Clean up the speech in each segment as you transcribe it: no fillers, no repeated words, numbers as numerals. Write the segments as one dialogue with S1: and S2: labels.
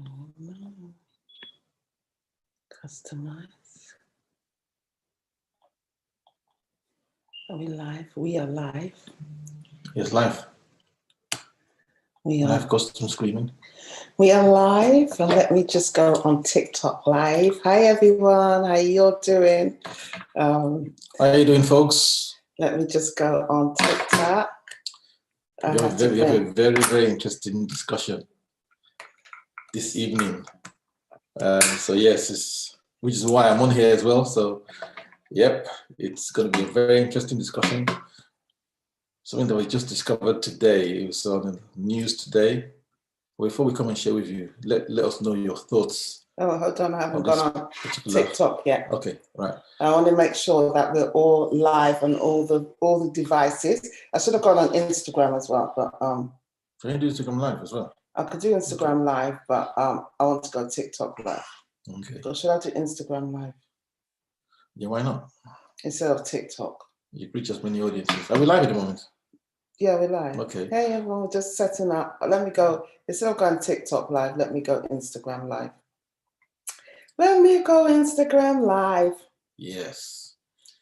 S1: Oh, no. Customize. Are we live? We are live.
S2: Yes, live.
S1: We are
S2: Live costume screaming.
S1: We are live, and let me just go on TikTok live. Hi everyone, how you all doing?
S2: How are you doing, folks?
S1: Let me just go on TikTok.
S2: We have a very interesting discussion this evening. So yes, which is why I'm on here as well. So yep, it's going to be a very interesting discussion. Something that we just discovered today. It was on the news today. Before we come and share with you, let us know your thoughts.
S1: Oh, hold on, I haven't gone on TikTok yet.
S2: Okay, right.
S1: I want to make sure that we're all live on all the devices. I should have gone on Instagram as well, but
S2: Can you do Instagram live as well?
S1: I could do Instagram live, but I want to go TikTok live.
S2: Okay.
S1: So should I do Instagram live?
S2: Yeah, why not?
S1: Instead of TikTok.
S2: You reach as many audiences. Are we live at the moment?
S1: Yeah, we're live.
S2: Okay.
S1: Hey everyone, we're just setting up. Let me go. Instead of going TikTok live, let me go Instagram live. Let me go Instagram live.
S2: Yes.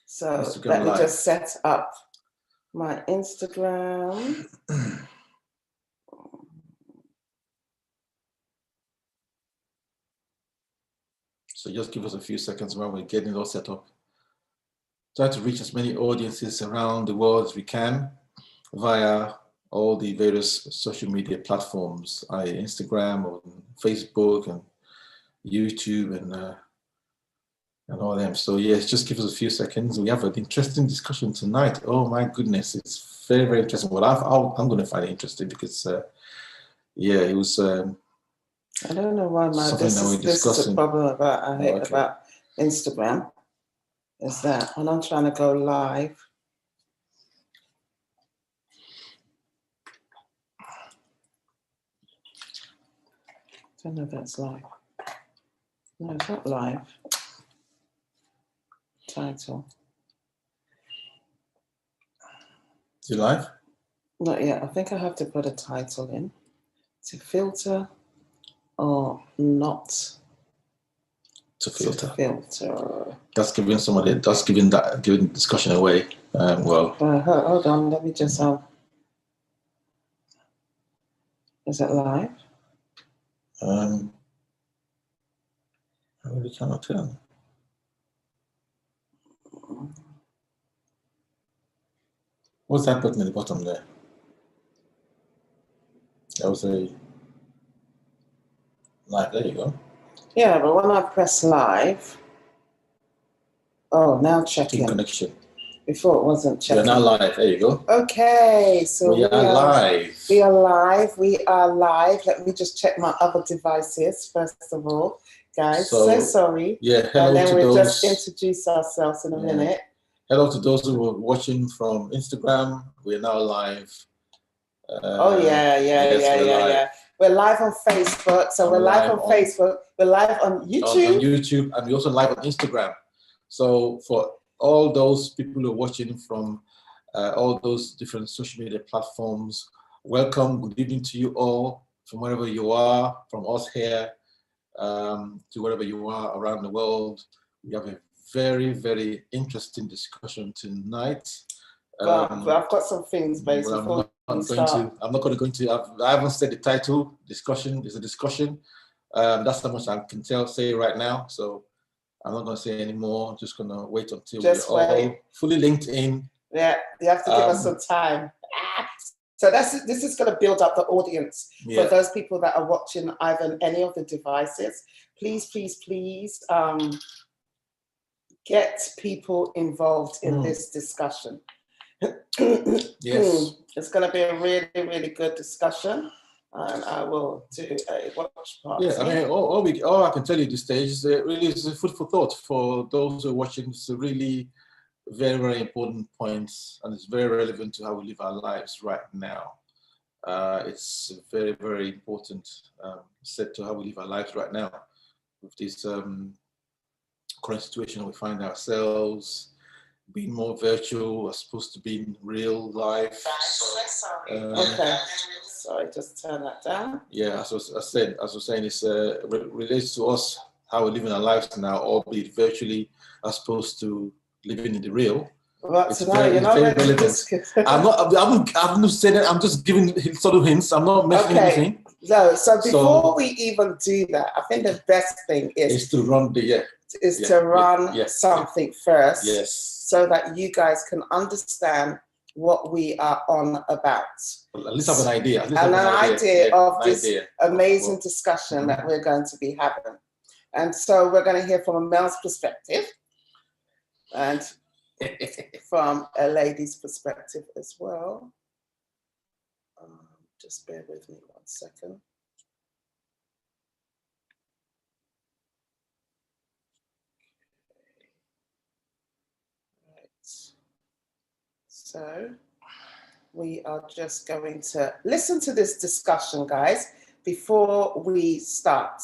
S1: So
S2: Instagram
S1: let me
S2: live.
S1: just set up my Instagram.
S2: So just give us a few seconds while we're getting it all set up. Try to reach as many audiences around the world as we can via all the various social media platforms, Instagram or Facebook and YouTube and all them. So yes, just give us a few seconds. We have an interesting discussion tonight. Oh my goodness, it's very interesting. Well, I'm going to find it interesting because yeah, it was.
S1: I don't know why this is a problem about Instagram. Is that when I'm trying to go live? I don't know if that's live. No, it's not live. Title.
S2: Is it live?
S1: Not yet. I think I have to put a title in to filter or not.
S2: To filter.
S1: That's
S2: giving giving discussion away. Well.
S1: Hold on. Let me just Is it live?
S2: I really cannot tell. What's that button at the bottom there? That was a live. There you go.
S1: Yeah, but when I press live, now checking.
S2: Connection.
S1: Before it wasn't checking.
S2: We're now live. There you go.
S1: Okay, so
S2: we are live.
S1: We are live. We are live. Let me just check my other devices first of all, guys. So sorry.
S2: Yeah, hello
S1: and then
S2: to
S1: we'll
S2: those.
S1: just introduce ourselves in a minute.
S2: Hello to those who are watching from Instagram. We are now live.
S1: Yeah. We're live on Facebook. So we're live on Facebook. We're live on YouTube.
S2: On YouTube, and we're also live on Instagram. So for all those people who are watching from all those different social media platforms, welcome. Good evening to you all from wherever you are, from us here to wherever you are around the world. We have a very interesting discussion tonight.
S1: I've got some things, basically.
S2: I'm not going to go into. I haven't said the title. Discussion is a discussion. That's how much I can say right now. So I'm not going to say any more. I'm just going to wait until we're all fully linked in.
S1: Yeah, you have to give us some time. So this is going to build up the audience for those people that are watching either on any of the devices. Please get people involved in this discussion.
S2: Yes.
S1: It's going to be a really good discussion, and I will do a watch party.
S2: Yeah, I mean, all I can tell you at this stage is really is a food for thought for those who are watching. It's a really very important point, and it's very relevant to how we live our lives right now. It's very important set to how we live our lives right now with this current situation we find ourselves. Being more virtual as opposed to being real life.
S1: Okay. Sorry, just turn that down.
S2: Yeah, as I was saying, it's relates to us, how we're living our lives now, albeit virtually, as opposed to living in the real.
S1: But
S2: It's
S1: tonight,
S2: very relevant. I'm not saying that, I'm just giving sort of hints. I'm not mentioning anything.
S1: No, so before we even do that, I think the best thing is
S2: to run the
S1: to run something first,
S2: yes,
S1: so that you guys can understand what we are on about.
S2: Well, at least have an idea.
S1: Of this amazing discussion that we're going to be having. And so we're going to hear from a male's perspective and from a lady's perspective as well. Just bear with me 1 second. Right. So we are just going to listen to this discussion, guys, before we start.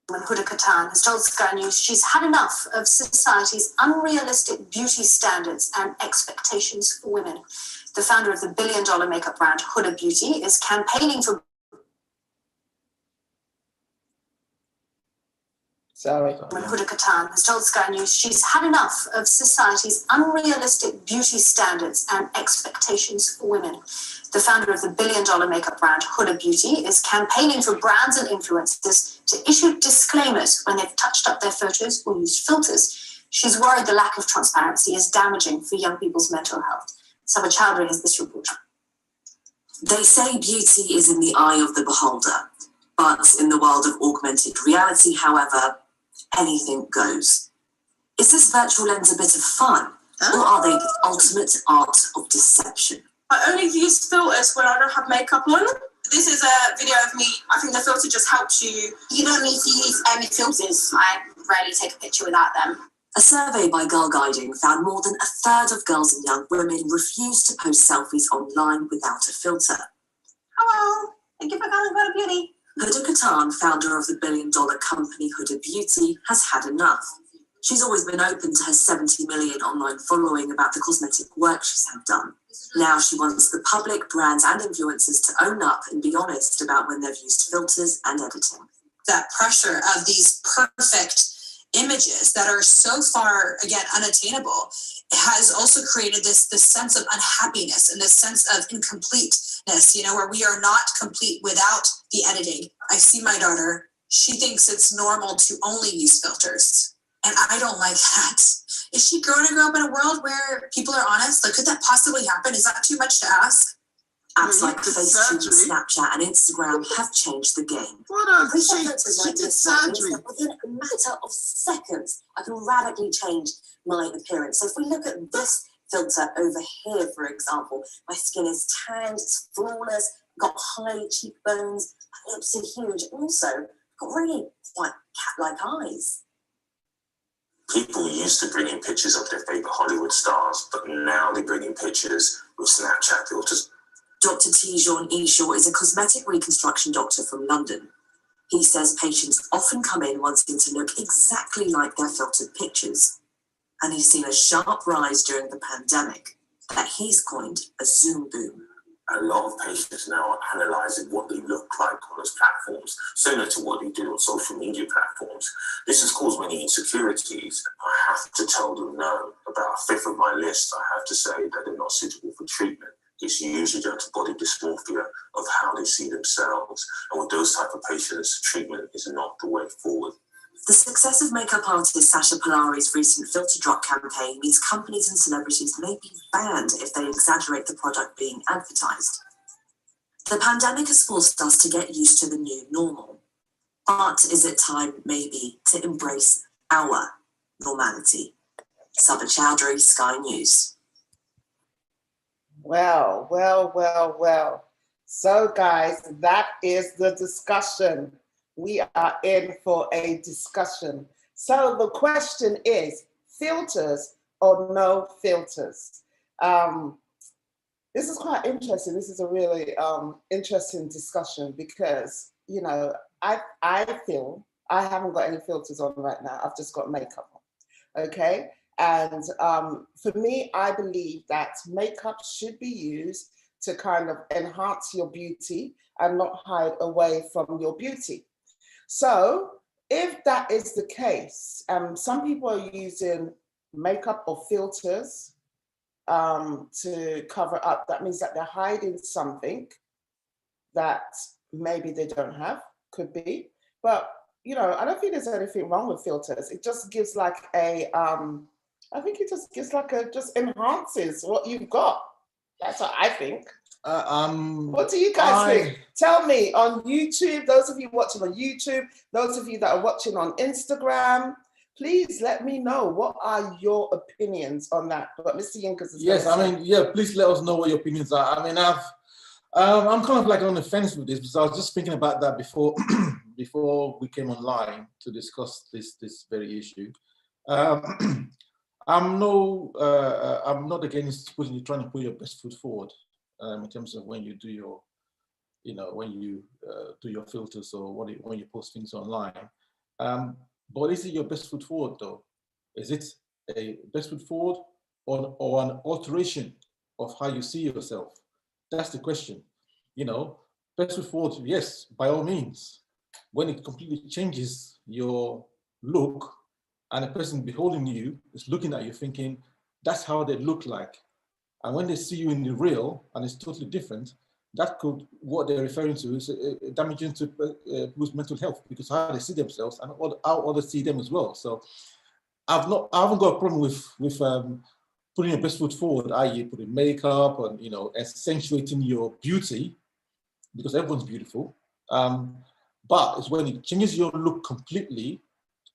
S3: When Huda Kattan has told Sky News she's had enough of society's unrealistic beauty standards and expectations for women. The founder of the billion-dollar makeup brand Huda Beauty is campaigning for... When Huda Kattan has told Sky News she's had enough of society's unrealistic beauty standards and expectations for women. The founder of the billion-dollar makeup brand Huda Beauty is campaigning for brands and influencers to issue disclaimers when they've touched up their photos or used filters. She's worried the lack of transparency is damaging for young people's mental health. Saba Chowdhury has this report.
S4: They say beauty is in the eye of the beholder, but in the world of augmented reality, however, anything goes. Is this virtual lens a bit of fun, or are they the ultimate art of deception?
S5: I only use filters when I don't have makeup on. This is a video of me. I think the filter just helps you.
S6: You don't need to use any filters. I rarely take a picture without them.
S4: A survey by Girl Guiding found more than a third of girls and young women refuse to post selfies online without a filter.
S6: Hello, thank you for calling Huda Beauty.
S4: Huda Kattan, founder of the billion-dollar company Huda Beauty, has had enough. She's always been open to her 70 million online following about the cosmetic work she's had done. Now she wants the public, brands and influencers to own up and be honest about when they've used filters and editing.
S5: That pressure of these perfect images that are so far, again, unattainable has also created this sense of unhappiness and this sense of incompleteness, you know, where we are not complete without the editing. I see my daughter, she thinks it's normal to only use filters. And I don't like that. Is she going to grow up in a world where people are honest? Like, could that possibly happen? Is that too much to ask?
S4: Apps like Facetune, Snapchat and Instagram have changed the game. Within a matter of seconds, I can radically change my appearance. So if we look at this filter over here, for example, my skin is tanned, it's flawless, got high cheekbones, my lips are huge, and also got really quite cat-like eyes.
S7: People used to bring in pictures of their favourite Hollywood stars, but now they bring in pictures with Snapchat filters.
S4: Dr. Tijon Eshaw is a cosmetic reconstruction doctor from London. He says patients often come in wanting to look exactly like their filtered pictures. And he's seen a sharp rise during the pandemic that he's coined a Zoom boom.
S7: A lot of patients now are analysing what they look like on those platforms, similar to what they do on social media platforms. This has caused many insecurities. I have to tell them no. About a fifth of my list, I have to say that they're not suitable for treatment. It's usually down to body dysmorphia of how they see themselves. And with those type of patients, treatment is not the way forward.
S4: The success of makeup artist Sasha Polari's recent filter drop campaign means companies and celebrities may be banned if they exaggerate the product being advertised. The pandemic has forced us to get used to the new normal. But is it time, maybe, to embrace our normality? Saba Chowdhury, Sky News.
S1: Well. So, guys, that is the discussion. We are in for a discussion. So the question is, filters or no filters? This is quite interesting. This is a really interesting discussion because, you know, I feel I haven't got any filters on right now. I've just got makeup on, okay? And for me, I believe that makeup should be used to kind of enhance your beauty and not hide away from your beauty. So if that is the case, some people are using makeup or filters to cover up. That means that they're hiding something that maybe they don't have, could be. But, you know, I don't think there's anything wrong with filters. It just gives like a, I think it just gives like just enhances what you've got. That's what I think. What do you guys think? Tell me on YouTube, those of you watching on YouTube, those of you that are watching on Instagram, please let me know, what are your opinions on that? But Mr. Yinkers is
S2: yes, I mean, yeah, please let us know what your opinions are. I mean, I'm kind of like on the fence with this, because I was just thinking about that before before we came online to discuss this very issue. I'm not against trying to put your best foot forward in terms of when you do your, you know, when you do your filters or when you post things online. But is it your best foot forward though? Is it a best foot forward or an alteration of how you see yourself? That's the question. You know, best foot forward, yes, by all means. When it completely changes your look and the person beholding you is looking at you thinking, that's how they look like. And when they see you in the real and it's totally different, that could, what they're referring to is damaging to people's mental health, because how they see themselves and how others see them as well. So I haven't got a problem with putting your best foot forward, i.e. putting makeup and, you know, accentuating your beauty, because everyone's beautiful. But it's when it changes your look completely,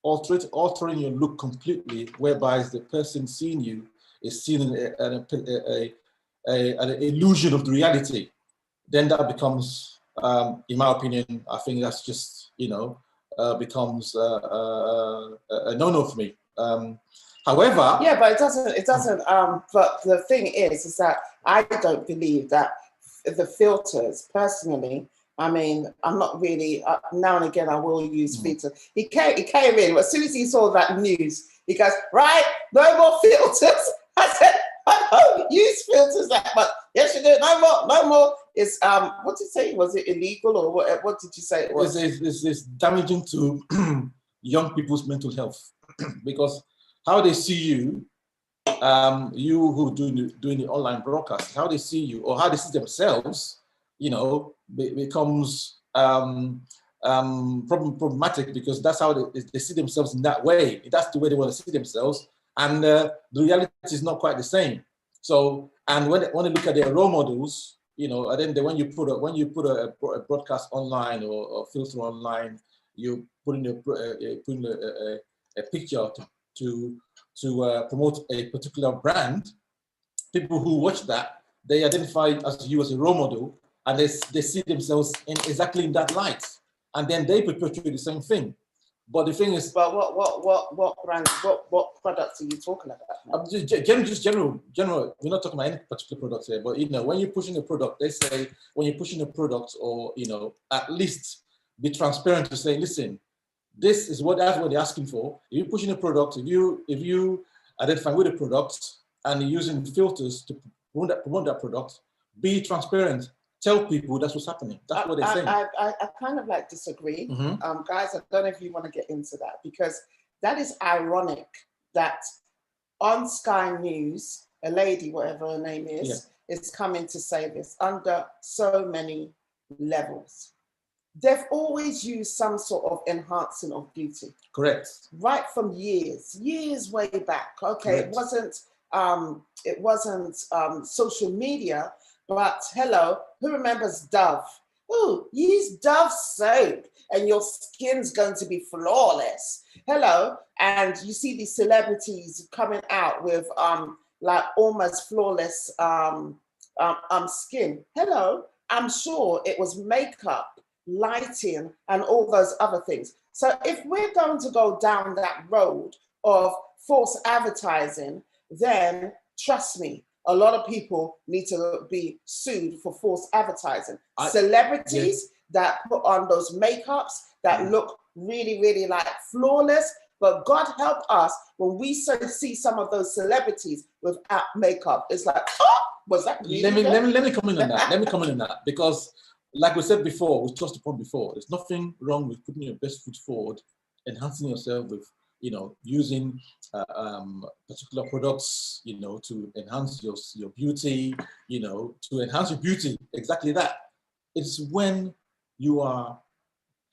S2: altering your look completely, whereby the person seeing you is seeing an illusion of the reality, then that becomes, in my opinion, I think that's just, you know, becomes a no-no for me. However,
S1: yeah, but it doesn't. But the thing is that I don't believe that the filters, personally. I mean, I'm not really. Now and again, I will use filters. He came in as soon as he saw that news. He goes, right, no more filters. I said, I don't use filters that much. Yes, you do. No more. It's what did you say? Was it illegal or what? What did you say it was?
S2: It's damaging to young people's mental health because how they see you, you who doing the online broadcast, how they see you or how they see themselves, you know, becomes problematic, because that's how they see themselves in that way. That's the way they want to see themselves, and the reality is not quite the same. So, and when they look at their role models, you know, and then when you put a broadcast online or filter online, you put in a picture to promote a particular brand. People who watch that, they identify as you as a role model, and they see themselves in exactly in that light, and then they perpetuate the same thing. But the thing is,
S1: but what brands, what products are you talking about?
S2: Just general. We're not talking about any particular products here, but you know, when you're pushing a product, they say when you're pushing a product, or you know, at least be transparent to say, listen, this is that's what they're asking for. If you're pushing a product, if you identify with a product and you're using filters to promote that product, be transparent. Tell people that's what's happening. That's what they're saying.
S1: I kind of like disagree. Guys, I don't know if you want to get into that, because that is ironic that on Sky News, a lady, whatever her name is coming to say this under so many levels. They've always used some sort of enhancing of beauty.
S2: Correct.
S1: Right from years way back. Okay, correct. It wasn't social media. But hello, who remembers Dove? Oh, use Dove soap and your skin's going to be flawless. Hello, and you see these celebrities coming out with like almost flawless skin. Hello, I'm sure it was makeup, lighting, and all those other things. So if we're going to go down that road of false advertising, then trust me, a lot of people need to be sued for false advertising. Celebrities that put on those makeups that look really, really like flawless, But God help us when we see some of those celebrities without makeup. It's like, oh, was that really
S2: let me come in on that. Let me come in on that, because like we said before, we touched upon before, there's nothing wrong with putting your best foot forward, enhancing yourself with, you know, using particular products, you know, to enhance your beauty, you know, to enhance your beauty. Exactly that. It's when you are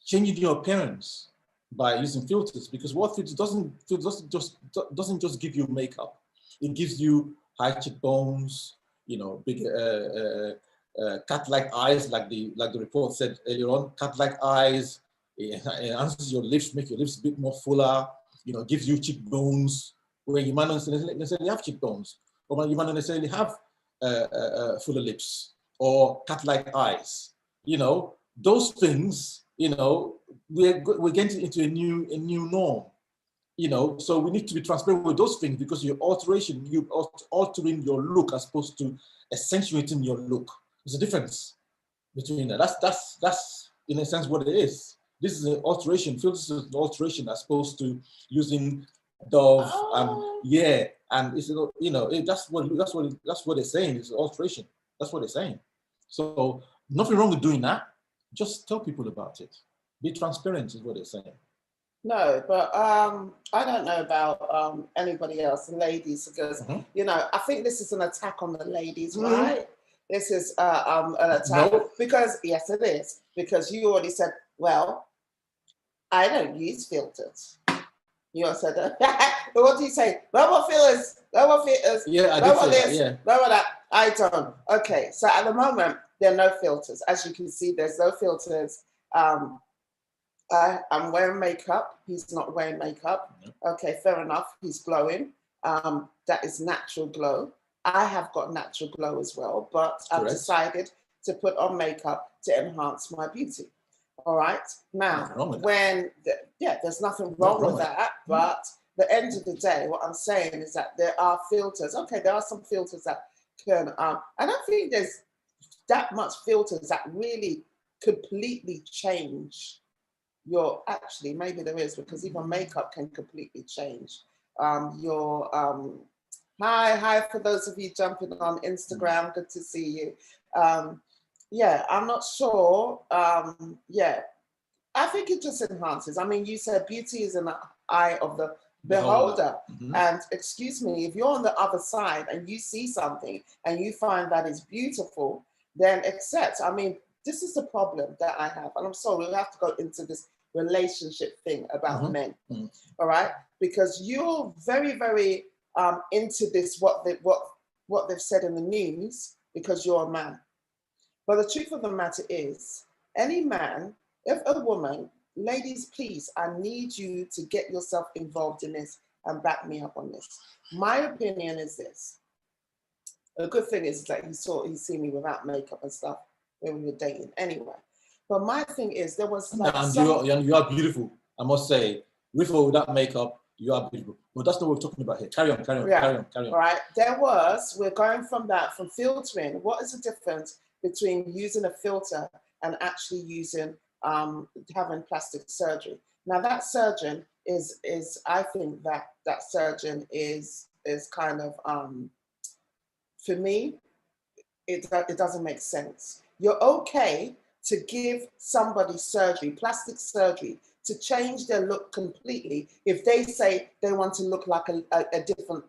S2: changing your appearance by using filters, because what filters doesn't just give you makeup. It gives you high cheekbones, you know, big cat-like eyes, like the report said earlier on. Cat-like eyes. It enhances your lips, make your lips a bit more fuller. You know, gives you cheekbones where you might not necessarily have cheekbones, or you might not necessarily have fuller lips or cat-like eyes. You know, those things. You know, we're getting into a new norm. You know, so we need to be transparent with those things, because you're altering your look as opposed to accentuating your look. There's a difference between that. That's in a sense what it is. This is an alteration. Filters is an alteration as opposed to using Dove. Yeah, and it's, you know, that's what they're saying. It's an alteration. That's what they're saying. So nothing wrong with doing that. Just tell people about it. Be transparent is what they're saying.
S1: No, but I don't know about anybody else, the ladies, because, you know, I think this is an attack on the ladies, right? This is an attack.
S2: No.
S1: Because, yes, it is. Because you already said, well, I don't use filters. You also said that. But what do you say? No more filters. No more filters.
S2: Yeah, I
S1: no
S2: did
S1: more
S2: say
S1: this.
S2: that, yeah.
S1: No more that. I don't. Okay, so at the moment, there are no filters. As you can see, there's no filters. I'm wearing makeup. He's not wearing makeup. Okay, fair enough. He's glowing. That is natural glow. I have got natural glow as well, but I've decided to put on makeup to enhance my beauty. All right. Now, there's nothing wrong with that. But at the end of the day, what I'm saying is that there are filters. Okay, there are some filters that can. I don't think there's that much filters that really completely change your. Actually, maybe there is, because even makeup can completely change your. Hi for those of you jumping on Instagram. Good to see you. Yeah, I'm not sure. Yeah, I think it just enhances. I mean, you said beauty is in the eye of the beholder. And excuse me, if you're on the other side and you see something and you find that is beautiful, then accept. I mean, this is the problem that I have. And I'm sorry, we'll have to go into this relationship thing about men. All right? Because you're very, very into this, what they've said in the news, because you're a man. But the truth of the matter is, any man, if a woman, ladies, please, I need you to get yourself involved in this and back me up on this. My opinion is this. A good thing is that he's seen me without makeup and stuff when we were dating anyway. But my thing is, there was like
S2: you are beautiful, I must say. With or without makeup, you are beautiful. But that's not what we're talking about here. Carry on.
S1: All right. We're going from filtering. What is the difference between using a filter and actually using having plastic surgery? Now that surgeon is I think that surgeon is kind of for me, it doesn't make sense. You're okay to give somebody surgery, plastic surgery, to change their look completely if they say they want to look like a different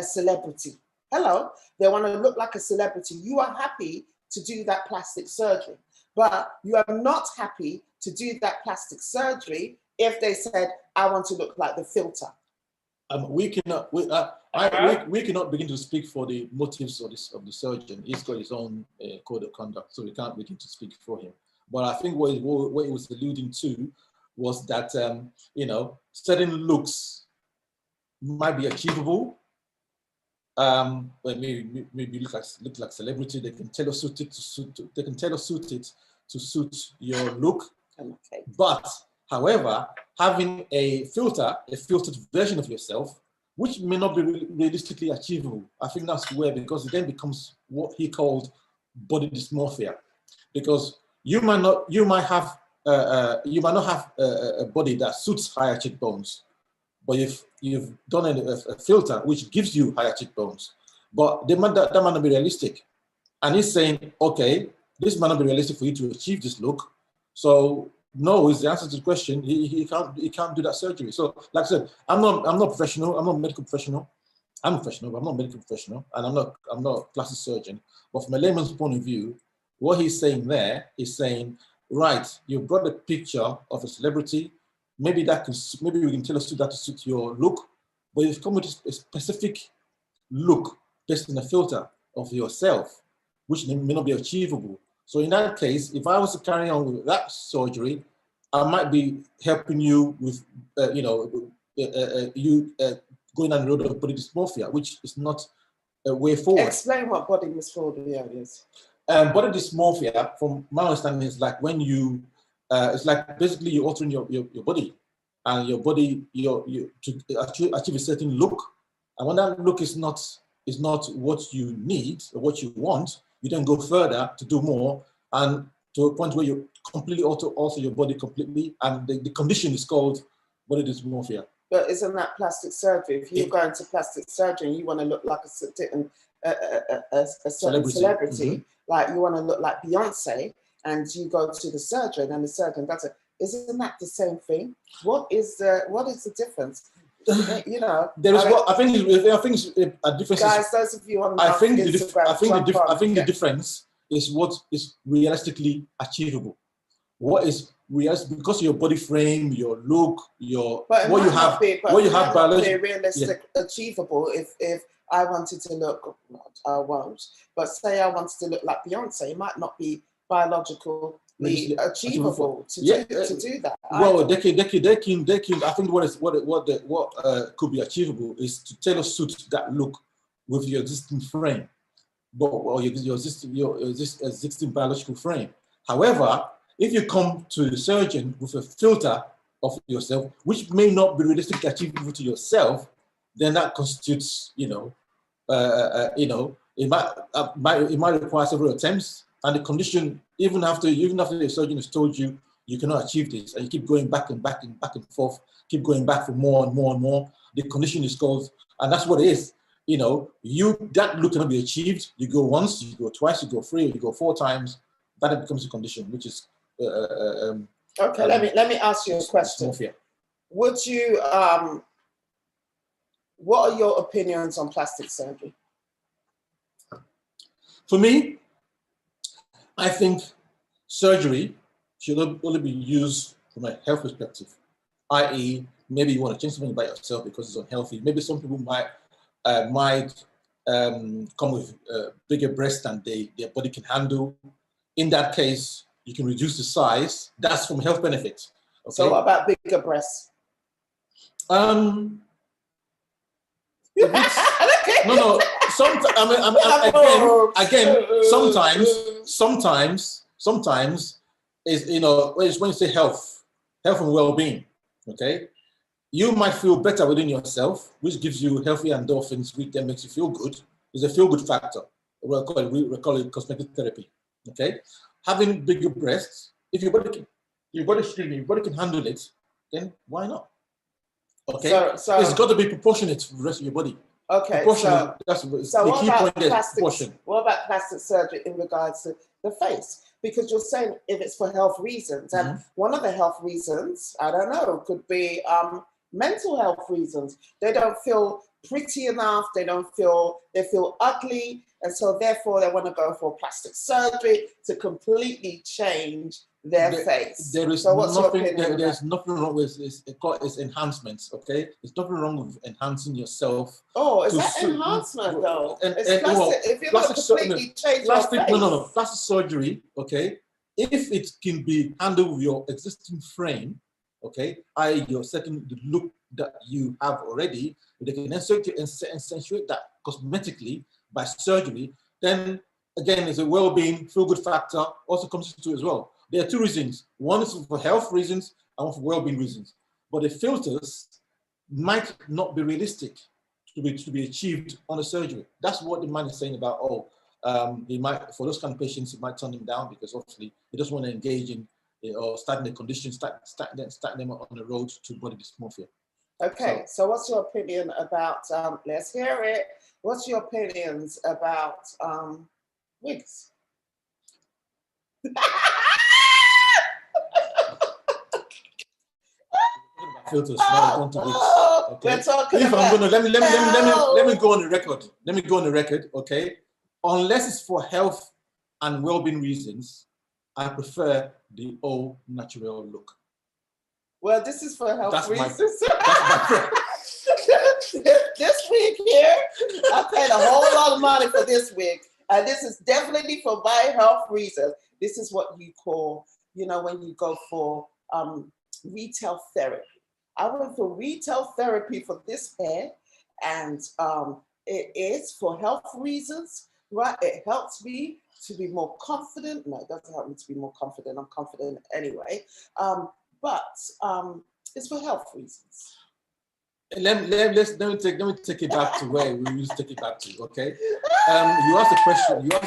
S1: celebrity. Hello, they want to look like a celebrity. You are happy to do that plastic surgery, but you are not happy to do that plastic surgery if they said, I want to look like the filter.
S2: We cannot begin to speak for the motives of the surgeon. He's got his own code of conduct, so we can't begin to speak for him. But I think what he was alluding to was that certain looks might be achievable. Maybe look like celebrity. They can tailor suit it to suit your look.
S1: Okay.
S2: But however, having a filtered version of yourself, which may not be realistically achievable, I think that's where, because it then becomes what he called body dysmorphia, because you might not have a body that suits higher cheekbones, but if you've done a filter which gives you higher cheekbones, but that might not be realistic. And he's saying, okay, this might not be realistic for you to achieve this look. So no is the answer to the question. He can't do that surgery. So like I said, I'm not professional. I'm not a medical professional. I'm a professional, but I'm not a medical professional, and I'm not a plastic surgeon. But from a layman's point of view, what he's saying there is saying, right, you've brought a picture of a celebrity. Maybe we can tell us that to suit your look, but you've come with a specific look based on a filter of yourself, which may not be achievable. So in that case, if I was to carry on with that surgery, I might be helping you with, going down the road of body dysmorphia, which is not a way forward.
S1: Explain what body dysmorphia is.
S2: Body dysmorphia, from my understanding, is like when you, it's like basically you're altering your body, and your body, to achieve a certain look. And when that look is not what you need or what you want, you then go further to do more, and to a point where you completely alter your body completely, and the condition is called body dysmorphia.
S1: But isn't that plastic surgery? If you go into plastic surgery and you want to look like a certain celebrity, like you want to look like Beyonce, and you go to the surgeon and the surgeon does it, isn't that the same thing? What is the difference? You know,
S2: there is I think a difference.
S1: Guys, those of you on
S2: Instagram, I think the difference is what is realistically achievable. What is realistic, because of your body frame, your look, what you have biologically
S1: realistic, achievable. If I wanted to look, I won't. But say I wanted to look like Beyonce, it might not be biologically achievable to do that.
S2: Well, they can. I think what could be achievable is to tailor suit that look with your existing frame, or your existing biological frame. However, if you come to the surgeon with a filter of yourself, which may not be realistically achievable to yourself, then that constitutes, it might require several attempts, and the condition, even after the surgeon has told you you cannot achieve this, and you keep going back and forth, keep going back for more and more and more, the condition is called, and that's what it is. That look cannot be achieved. You go once, you go twice, you go 3, you go 4 times. That becomes a condition, which is
S1: okay. Let me ask you a question.
S2: Dysmorphia.
S1: Would you what are your opinions on plastic surgery?
S2: For me, I think surgery should only be used from a health perspective, i.e., maybe you want to change something about yourself because it's unhealthy. Maybe some people might come with bigger breasts than their body can handle. In that case, you can reduce the size. That's from health benefit. Okay?
S1: So what about bigger breasts?
S2: No. Sometimes is when you say health and well-being. Okay, you might feel better within yourself, which gives you healthy endorphins, which then makes you feel good. It's a feel-good factor. We call it cosmetic therapy. Okay, having bigger breasts, if your body can handle it, then why not? Okay, so it's got to be proportionate to the rest of your body.
S1: Okay,
S2: so that's the key point there. Proportion.
S1: What about plastic surgery in regards to the face? Because you're saying if it's for health reasons, and one of the health reasons, I don't know, could be mental health reasons. They don't feel pretty enough. They feel ugly, and so therefore they want to go for plastic surgery to completely change their face.
S2: There's nothing wrong with this. It's enhancements, okay? There's nothing wrong with enhancing yourself.
S1: Oh, is that enhancement though? It's plastic. If you're going to completely change your face.
S2: No. Plastic surgery, okay? If it can be handled with your existing frame, okay, i.e. your second the look that you have already, they can accentuate that cosmetically by surgery, then again, it's a well-being, feel-good factor also comes into it as well. There are 2 reasons. One is for health reasons and one for well-being reasons. But the filters might not be realistic to be achieved on a surgery. That's what the man is saying about, he might, for those kind of patients, it might turn them down because obviously he doesn't want to engage in or starting the condition, start them on the road to body dysmorphia.
S1: Okay, so what's your opinion about, let's hear it. What's your opinions about wigs?
S2: Filters,
S1: Oh,
S2: okay.
S1: we're talking
S2: If
S1: about,
S2: I'm gonna let me go on the record. Let me go on the record, okay? Unless it's for health and well-being reasons, I prefer the all natural look.
S1: well, this is for health
S2: That's
S1: reasons.
S2: my
S1: This wig here, I paid a whole lot of money for this wig. And this is definitely for my health reasons. This is what you call, you know, when you go for retail therapy. I went for retail therapy for this hair, and it is for health reasons, right? It helps me to be more confident. No, it doesn't help me to be more confident. I'm confident anyway. But it's for health reasons.
S2: Let me take it back to where we used to take it back to, okay? You asked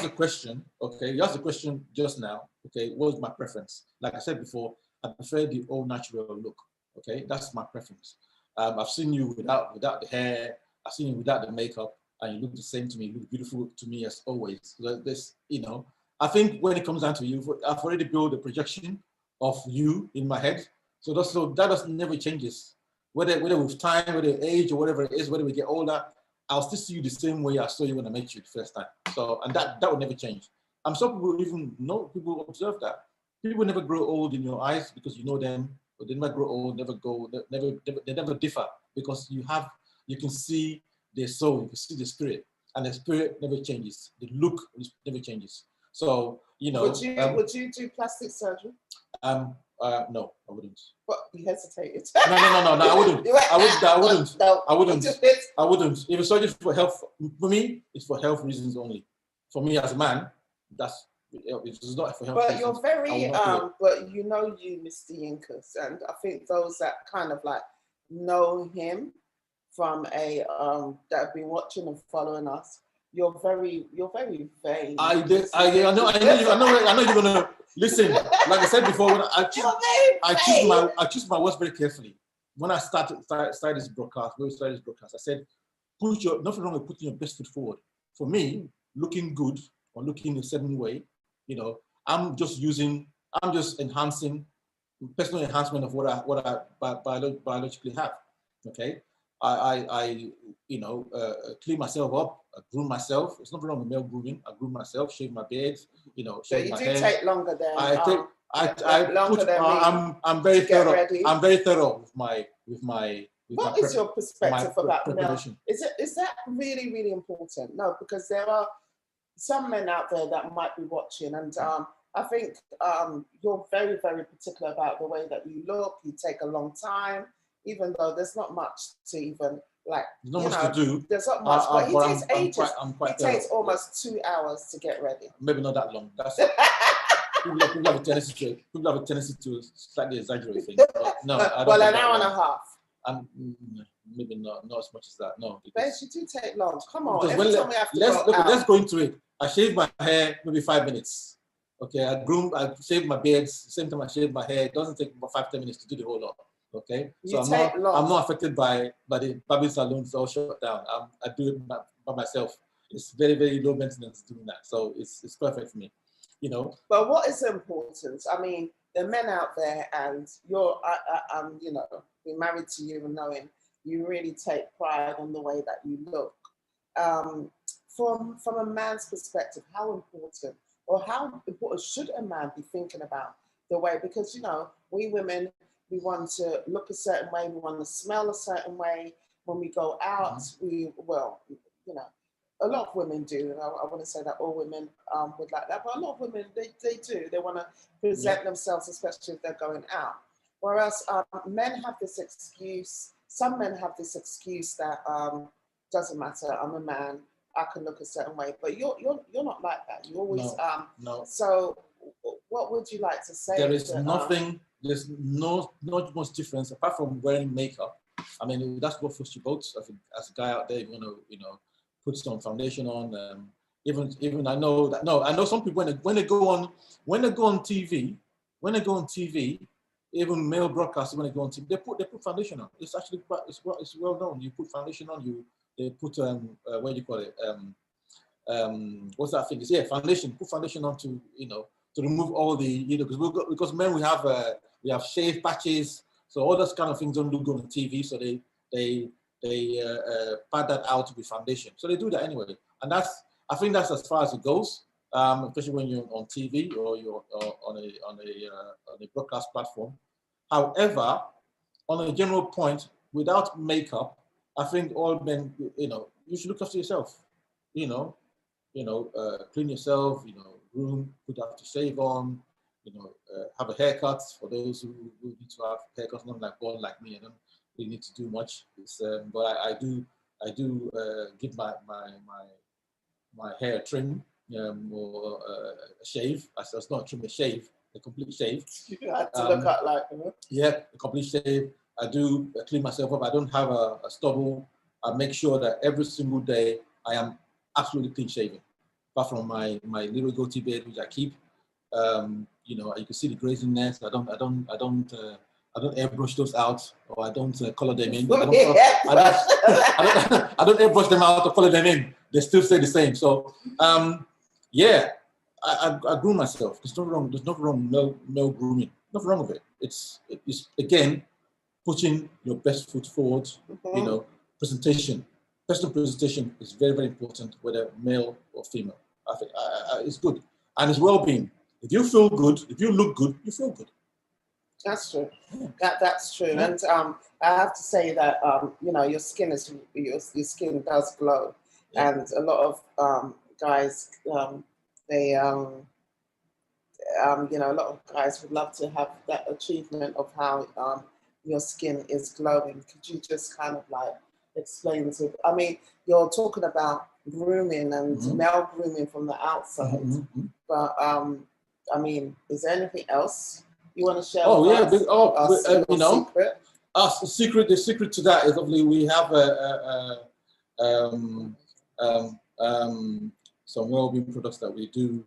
S2: a question, okay? You asked a question just now, okay? What was my preference? Like I said before, I prefer the all natural look, okay? That's my preference. I've seen you without the hair, I've seen you without the makeup, and you look the same to me, you look beautiful to me as always. This, you know, I think when it comes down to you, I've already built a projection of you in my head, so that never changes. Whether with time, whether age or whatever it is, whether we get older, I'll still see you the same way I saw you when I met you the first time. So, and that would never change. I'm sure people even know, people observe that. People never grow old in your eyes because you know them, but they never grow old, they never differ, because you can see their soul, you can see the spirit, and the spirit never changes. The look never changes. So, you know.
S1: Would you do plastic surgery?
S2: No, I wouldn't.
S1: But you hesitated.
S2: No, I wouldn't. I wouldn't. If it's surgery for health, for me, it's for health reasons only. For me as a man, it's not for health
S1: but
S2: reasons.
S1: You're very, but you know you, Mr. Yinkers, and I think those that kind of like know him from that have been watching and following us, you're very vain.
S2: I know you're gonna listen. Like I said before, when I choose my words very carefully. When I started this broadcast, I said, nothing wrong with putting your best foot forward. For me, looking good or looking a certain way, you know, I'm just enhancing, personal enhancement of what I biologically have. Okay, I clean myself up, I groom myself. It's nothing wrong with male grooming. I groom myself, shave my beard, you know, shave my hair.
S1: So you do take longer than
S2: I'm very thorough. I'm very thorough with my.
S1: What is your perspective about male? Is that really, really important? No, because there are some men out there that might be watching, and I think you're very, very particular about the way that you look. You take a long time, even though there's not much to even like.
S2: There's not much to do.
S1: There's not much, but he takes ages.
S2: It
S1: takes almost 2 hours to get ready.
S2: Maybe not that long. That's people have a tendency to slightly exaggerate things. But no, I don't.
S1: Well, an hour and a half.
S2: Maybe not as much as that. No.
S1: Because you do take long. Come on.
S2: Let's go into it. I shave my hair maybe 5 minutes. Okay, I shave my beard. Same time I shave my hair. It doesn't take about 5-10 minutes to do the whole lot. Okay, so I'm not affected by the barbing salons all shut down. I do it by myself. It's very, very low maintenance doing that. So it's perfect for me. You know.
S1: But what is important? I mean, the men out there, and I'm being married to you and knowing you really take pride on the way that you look. From a man's perspective, how important should a man be thinking about the way? Because we women, we want to look a certain way, we want to smell a certain way. When we go out, a lot of women do. And I want to say that all women would like that, but a lot of women, they do. They want to present themselves, especially if they're going out. Whereas men have this excuse, some men have this excuse that doesn't matter, I'm a man, I can look a certain way. But you're not like that. You always
S2: no.
S1: So what would you like to say?
S2: There's not much difference apart from wearing makeup. I mean, that's what floats your boat. As a guy out there, you want to put some foundation on. Even I know that. No, I know some people when they go on TV, even male broadcasters, when they go on TV, they put foundation on. It's actually it's well known. You put foundation on. They put what do you call it? What's that thing? Foundation. Put foundation on to to remove all the because men we have shave patches, so all those kind of things don't look good on TV. So they pad that out with foundation. So they do that anyway, and I think that's as far as it goes. Especially when you're on TV or you're on a broadcast platform. However, on a general point, without makeup, I think all men, you should look after yourself. Clean yourself. Groom, put aftershave on. Have a haircut for those who need to have haircuts. Not like born like me. I don't really need to do much. But I do give my hair a trim. Or a shave. It's not a trim, a shave, a complete shave.
S1: You had to look at
S2: Yeah, a complete shave. I do clean myself up. I don't have a stubble. I make sure that every single day I am absolutely clean shaven. Apart from my little goatee beard, which I keep. You can see the graziness. I don't airbrush those out, or I don't color them in. I don't airbrush them out or color them in. They still stay the same. So, I groom myself. There's nothing wrong. No grooming. Nothing wrong with it. It's again putting your best foot forward.
S1: Mm-hmm.
S2: Presentation. Personal presentation is very, very important, whether male or female. I think it's good, and it's well-being. If you feel good, if you look good, you feel good.
S1: That's true. That's true. And I have to say that your skin does glow, and a lot of guys a lot of guys would love to have that achievement of how your skin is glowing. Could you just kind of explain to? I mean, you're talking about grooming and male grooming from the outside, but I mean, is there anything else you want to share?
S2: Secret. The secret to that is obviously we have some well-being products that we do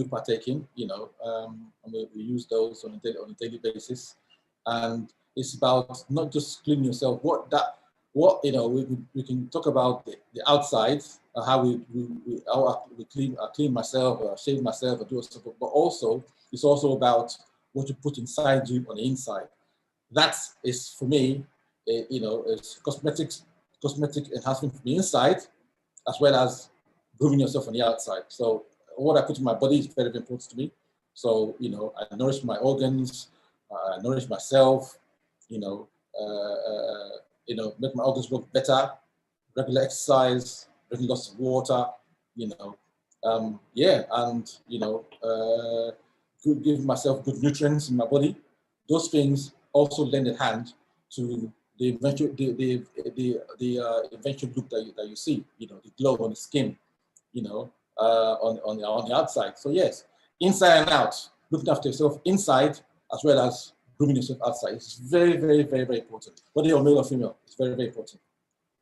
S2: partake in, and we use those on a daily basis, and it's about not just cleaning yourself. We can talk about the outside, how we clean myself, or shave myself, or do stuff, but also it's also about what you put inside you on the inside. That is for me, it's cosmetic enhancement from the inside, as well as grooming yourself on the outside. So what I put in my body is very, very important to me. So I nourish my organs, I nourish myself, make my organs work better, regular exercise, drinking lots of water, give myself good nutrients in my body. Those things also lend a hand to the eventual eventual look that you see, the glow on the skin, on the outside. So yes, inside and out, looking after yourself inside as well as grooming yourself outside. It's very, very, very, very important. Whether you're male or female, it's very, very important.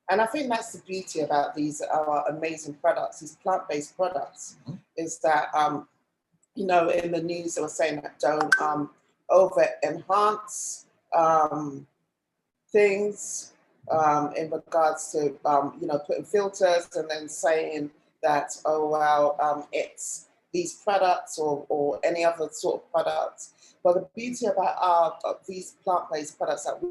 S1: And I think that's the beauty about these amazing products, these plant-based products, is that, in the news they were saying that don't over-enhance things in regards to, putting filters and then saying that, it's these products or any other sort of products. But the beauty about these plant-based products that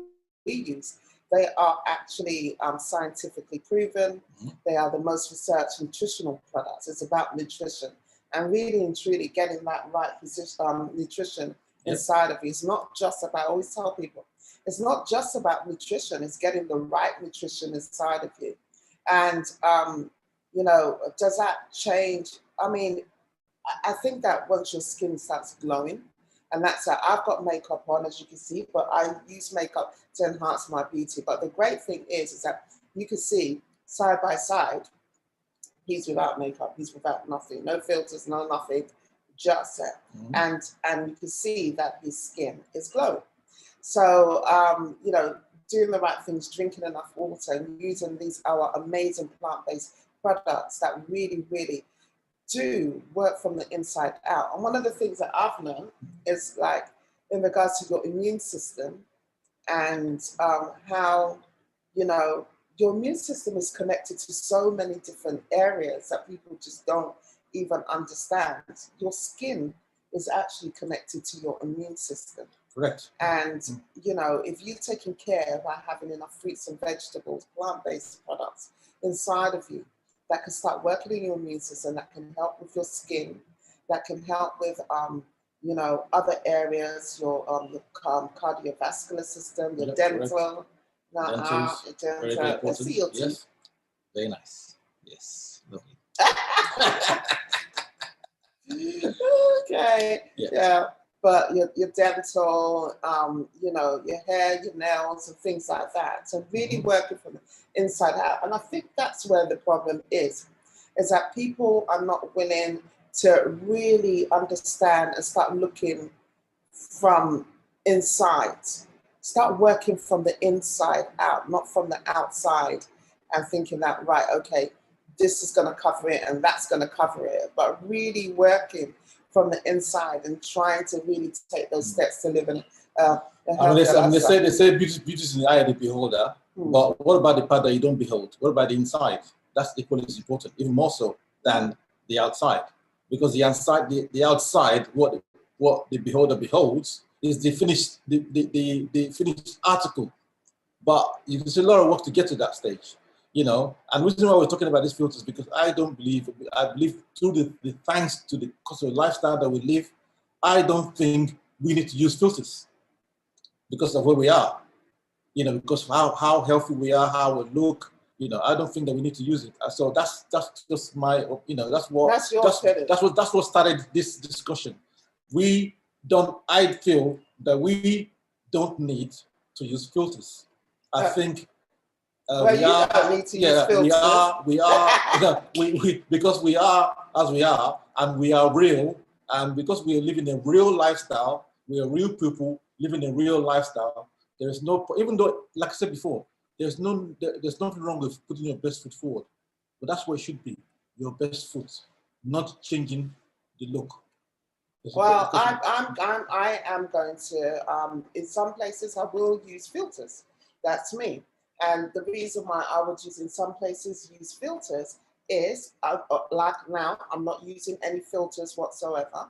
S1: we use, they are actually scientifically proven. They are the most researched nutritional products. It's about nutrition. And really and truly getting that right nutrition inside of you. It's not just about, I always tell people, it's not just about nutrition, it's getting the right nutrition inside of you. And, does that change? I mean, I think that once your skin starts glowing, and that's it. I've got makeup on, as you can see, but I use makeup to enhance my beauty. But the great thing is that you can see side by side, he's without makeup, he's without nothing, no filters, no nothing, just that. And you can see that his skin is glowing. So, doing the right things, drinking enough water, and using these our amazing plant-based products that really, really do work from the inside out. And one of the things that I've learned is in regards to your immune system and how, you know, your immune system is connected to so many different areas that people just don't even understand. Your skin is actually connected to your immune system.
S2: Correct.
S1: And, you know, if you're taking care by having enough fruits and vegetables, plant-based products inside of you that can start working in your immune system, that can help with your skin, that can help with, you know, other areas, your cardiovascular system, your dental.
S2: Very, very important. Yes. Very nice. Yes. Lovely.
S1: Okay. Yeah. But your dental, you know, your hair, your nails, and things like that. So really working from the inside out. And I think that's where the problem is that people are not willing to really understand and start looking from inside. Start working from the inside out, not from the outside, and thinking that, right, okay, this is going to cover it and that's going to cover it. But really working from the inside and trying to really take those steps to live in
S2: they say beauty is in the eye of the beholder, but what about the part that you don't behold? What about the inside? That's equally as important, even more so than the outside, because the outside, what the beholder beholds is the finished finished article, but you can see a lot of work to get to that stage. You know, and the reason why we're talking about these filters, because I believe through the thanks to the cost of lifestyle that we live, I don't think we need to use filters because of where we are, you know, because of how healthy we are, how we look, you know, I don't think that we need to use it. So that's just my, you know, that's what started this discussion. I feel that we don't need to use filters. I think we because we are as we are, and we are real, and because we are living a real lifestyle, we are real people living a real lifestyle. There is no, even though, like I said before, there's nothing wrong with putting your best foot forward, but that's what it should be, your best foot, not changing the look.
S1: Well, I am going to, in some places I will use filters. That's me. And the reason why I would in some places use filters is, like now, I'm not using any filters whatsoever,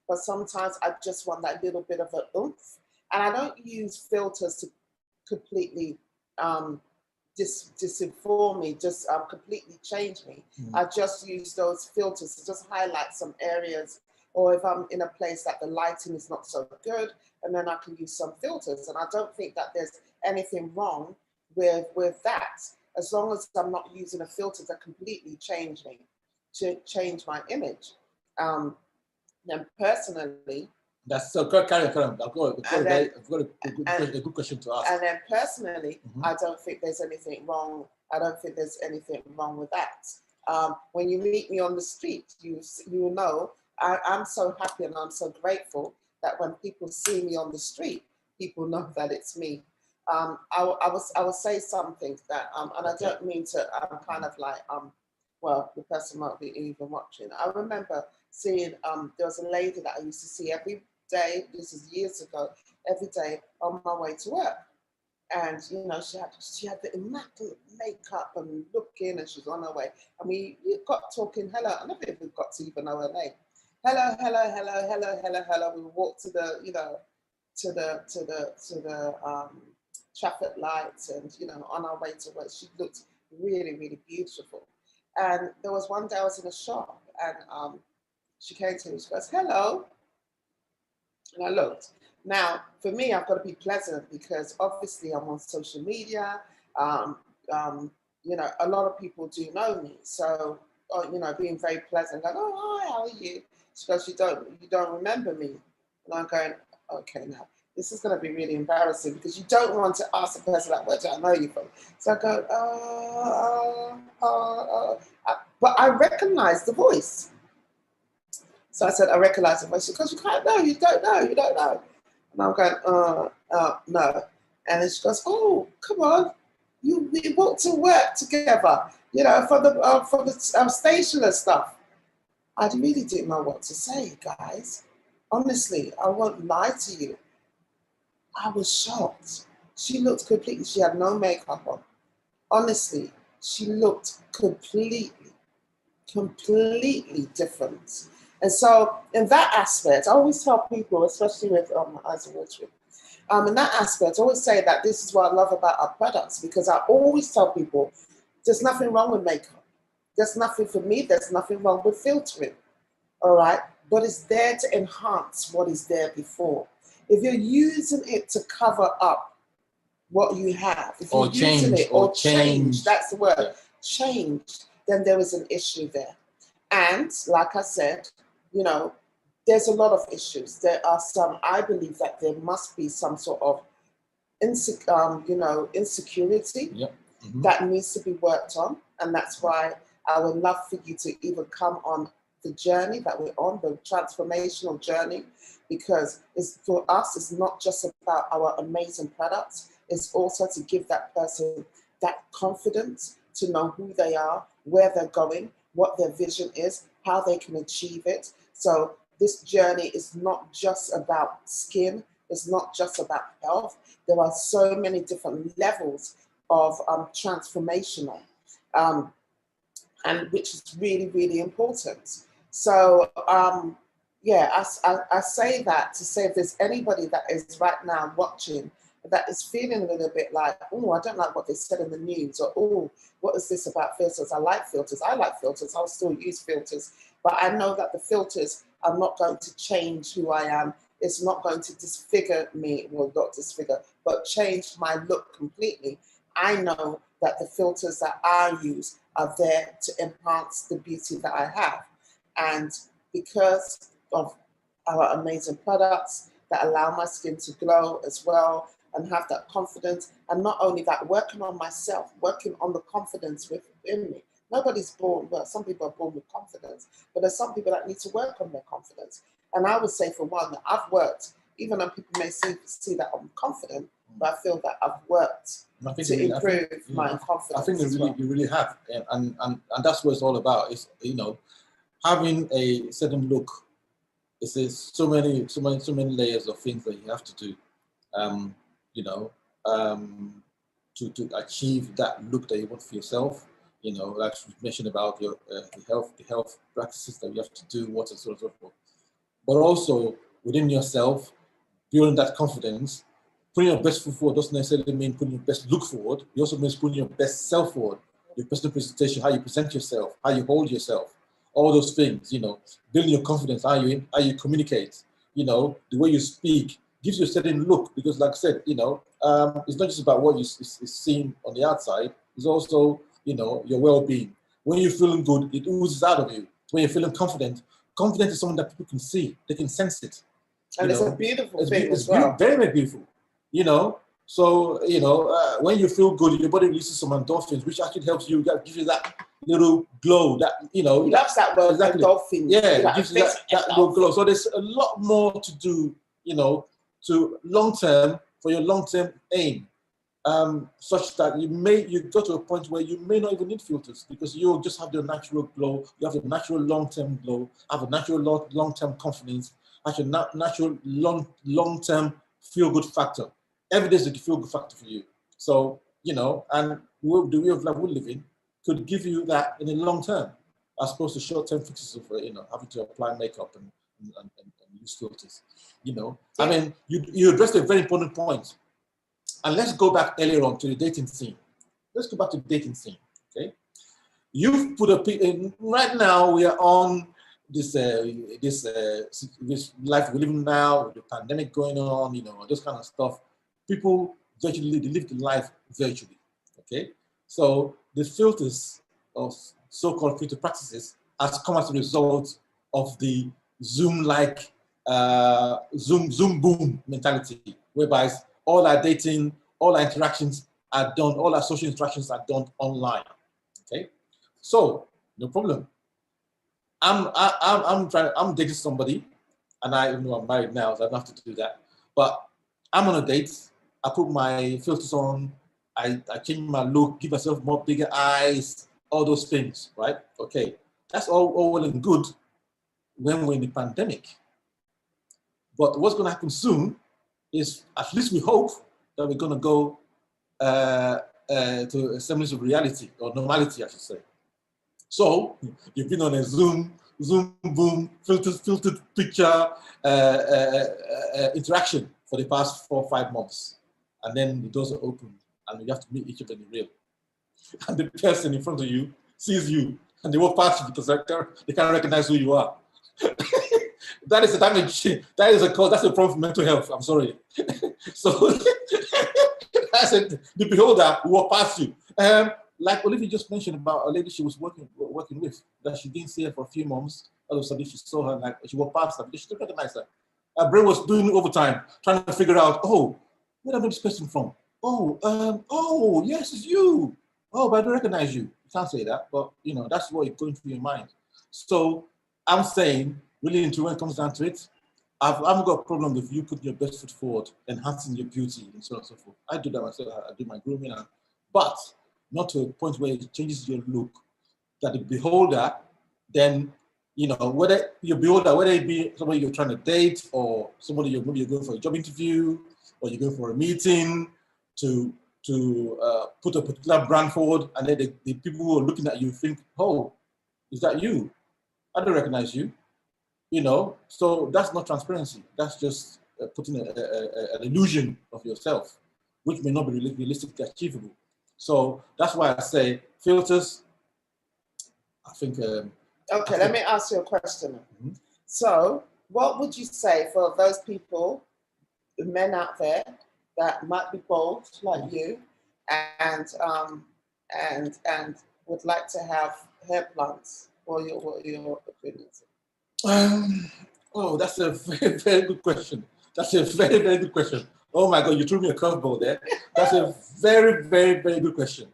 S1: but sometimes I just want that little bit of an oomph. And I don't use filters to completely disinform me, just completely change me. I just use those filters to just highlight some areas, or if I'm in a place that the lighting is not so good, and then I can use some filters. And I don't think that there's anything wrong with that, as long as I'm not using a filter that completely change me, to change my image. And personally,
S2: that's so carry on. I've got a good question to ask.
S1: And then personally, I don't think there's anything wrong. I don't think there's anything wrong with that. When you meet me on the street, you know I'm so happy and I'm so grateful that when people see me on the street, people know that it's me. I will say something that, and I don't mean to, kind of like, well, the person might be even watching. I remember seeing, there was a lady that I used to see every day, this is years ago, every day on my way to work. And, you know, she had the immaculate makeup and looking, and she's on her way. And we got talking, hello, I never even got to even know her name. Hello. We walked to the, you know, to the traffic lights, and, you know, on our way to work. She looked really, really beautiful. And there was one day I was in a shop, and she came to me, she goes, hello. And I looked. Now, for me, I've got to be pleasant, because obviously I'm on social media. You know, a lot of people do know me. So, you know, being very pleasant, going, oh, hi, how are you? She goes, you don't remember me. And I'm going, okay, now, this is going to be really embarrassing, because you don't want to ask the person, like, where do I know you from? So I go, but I recognize the voice. So I said, I recognize the voice. She goes, you don't know. And I'm going, no. And then she goes, oh, come on. We walked to work together, you know, for the stationer stuff. I really didn't know what to say, guys. Honestly, I won't lie to you. I was shocked. She looked completely, she had no makeup on. Honestly, she looked completely different. And so in that aspect, I always tell people, especially with my eyes are watering, in that aspect, I always say that this is what I love about our products, because I always tell people there's nothing wrong with makeup. There's nothing, for me, there's nothing wrong with filtering, all right? But it's there to enhance what is there before. If you're using it to cover up what you have, if you're using it or change, that's the word, change, then there is an issue there. And like I said, you know, there's a lot of issues. There are some, I believe that there must be some sort of insecurity that needs to be worked on. And that's why I would love for you to even come on the journey that we're on, the transformational journey, because it's, for us, it's not just about our amazing products, it's also to give that person that confidence to know who they are, where they're going, what their vision is, how they can achieve it. So this journey is not just about skin, it's not just about health. There are so many different levels of transformational, and which is really, really important. So yeah, I say that to say if there's anybody that is right now watching that is feeling a little bit like, oh, I don't like what they said in the news, or oh, what is this about filters? I like filters, I'll still use filters, but I know that the filters are not going to change who I am. It's not going to disfigure me, well, not disfigure, but change my look completely. I know that the filters that I use are there to enhance the beauty that I have. And because of our amazing products that allow my skin to glow as well and have that confidence, and not only that, working on myself, working on the confidence within me. Nobody's born, well, some people are born with confidence, but there's some people that need to work on their confidence. And I would say, for one, that I've worked, even though people may see that I'm confident, but I feel that I've worked to improve my confidence.
S2: I think you really have, and that's what it's all about. It's, you know, having a certain look. It's so many layers of things that you have to do, you know, to achieve that look that you want for yourself. You know, like you mentioned about your the health practices that you have to do, what and so on and so forth. But also within yourself, building that confidence. Putting your best foot forward doesn't necessarily mean putting your best look forward. It also means putting your best self forward. Your personal presentation, how you present yourself, how you hold yourself, all those things, you know, building your confidence, how you communicate, you know, the way you speak gives you a certain look. Because like I said, you know, it's not just about what is seen on the outside, it's also, you know, your well-being. When you're feeling good, it oozes out of you. When you're feeling confident is something that people can see, they can sense it.
S1: And it's a beautiful thing as well.
S2: Very, very beautiful. You know, so, you know, when you feel good, your body releases some endorphins, which actually helps you, gives you that little glow, that, you know.
S1: He loves that word,
S2: exactly.
S1: Endorphins.
S2: Yeah, it gives you that little glow. So there's a lot more to do, you know, to long-term, for your long-term aim, such that you go to a point where you may not even need filters, because you'll just have the natural glow, you have the natural long-term glow, have a natural long-term confidence, have a natural long-term feel-good factor. Every day is a feel-good factor for you. So, you know, and the way of life we live in could give you that in the long term, as opposed to short-term fixes of, you know, having to apply makeup and use filters. You know, yeah. I mean, you addressed a very important point. And let's go back earlier on to the dating scene. Let's go back to the dating scene, okay? You've put right now we are on this life we're living now, with the pandemic going on, you know, this kind of stuff. People virtually live the life virtually, okay? So the filters of so-called filter practices has come as a result of the Zoom-like, Zoom boom mentality, whereby all our dating, all our interactions are done, all our social interactions are done online, okay? So, no problem. I'm dating somebody, and I know I'm married now, so I don't have to do that. But I'm on a date. I put my filters on. I change my look, give myself more bigger eyes, all those things, right? Okay, that's all well and good when we're in the pandemic. But what's going to happen soon is at least we hope that we're going to go to a semblance of reality or normality, I should say. So you've been on a Zoom, boom, filtered picture interaction for the past 4 or 5 months. And then the doors are open and you have to meet each other in real. And the person in front of you sees you and they walk past you because they can't recognize who you are. That is a damage. That is a cause. That's a problem for mental health. I'm sorry. So that's it. The beholder will walk past you. Like Olivia just mentioned about a lady she was working with, that she didn't see her for a few months. All of a sudden she saw her, like she walked past her because she didn't recognize her. Her brain was doing overtime, trying to figure out, oh, where did I know this person from? Oh, yes, it's you. Oh, but I don't recognize you. You can't say that, but you know, that's what is going through your mind. So I'm saying, really, when it comes down to it, I haven't got a problem if you put your best foot forward, enhancing your beauty and so on and so forth. I do that myself. I do my grooming, but not to a point where it changes your look. That the beholder, then, you know, whether your beholder, whether it be somebody you're trying to date or somebody maybe you're going for a job interview or you're going for a meeting to put a particular brand forward, and then the people who are looking at you think, oh, is that you? I don't recognize you. You know, so that's not transparency. That's just putting an illusion of yourself, which may not be realistically achievable. So that's why I say filters, I think...
S1: okay, let me ask you a question. Mm-hmm. So what would you say for those people, the men out there, that might be bold like you and would like to have hair plants? What are your opinions?
S2: Oh, that's a very, very good question. That's a very, very good question. Oh my God, you threw me a curveball there. That's a very, very, very good question.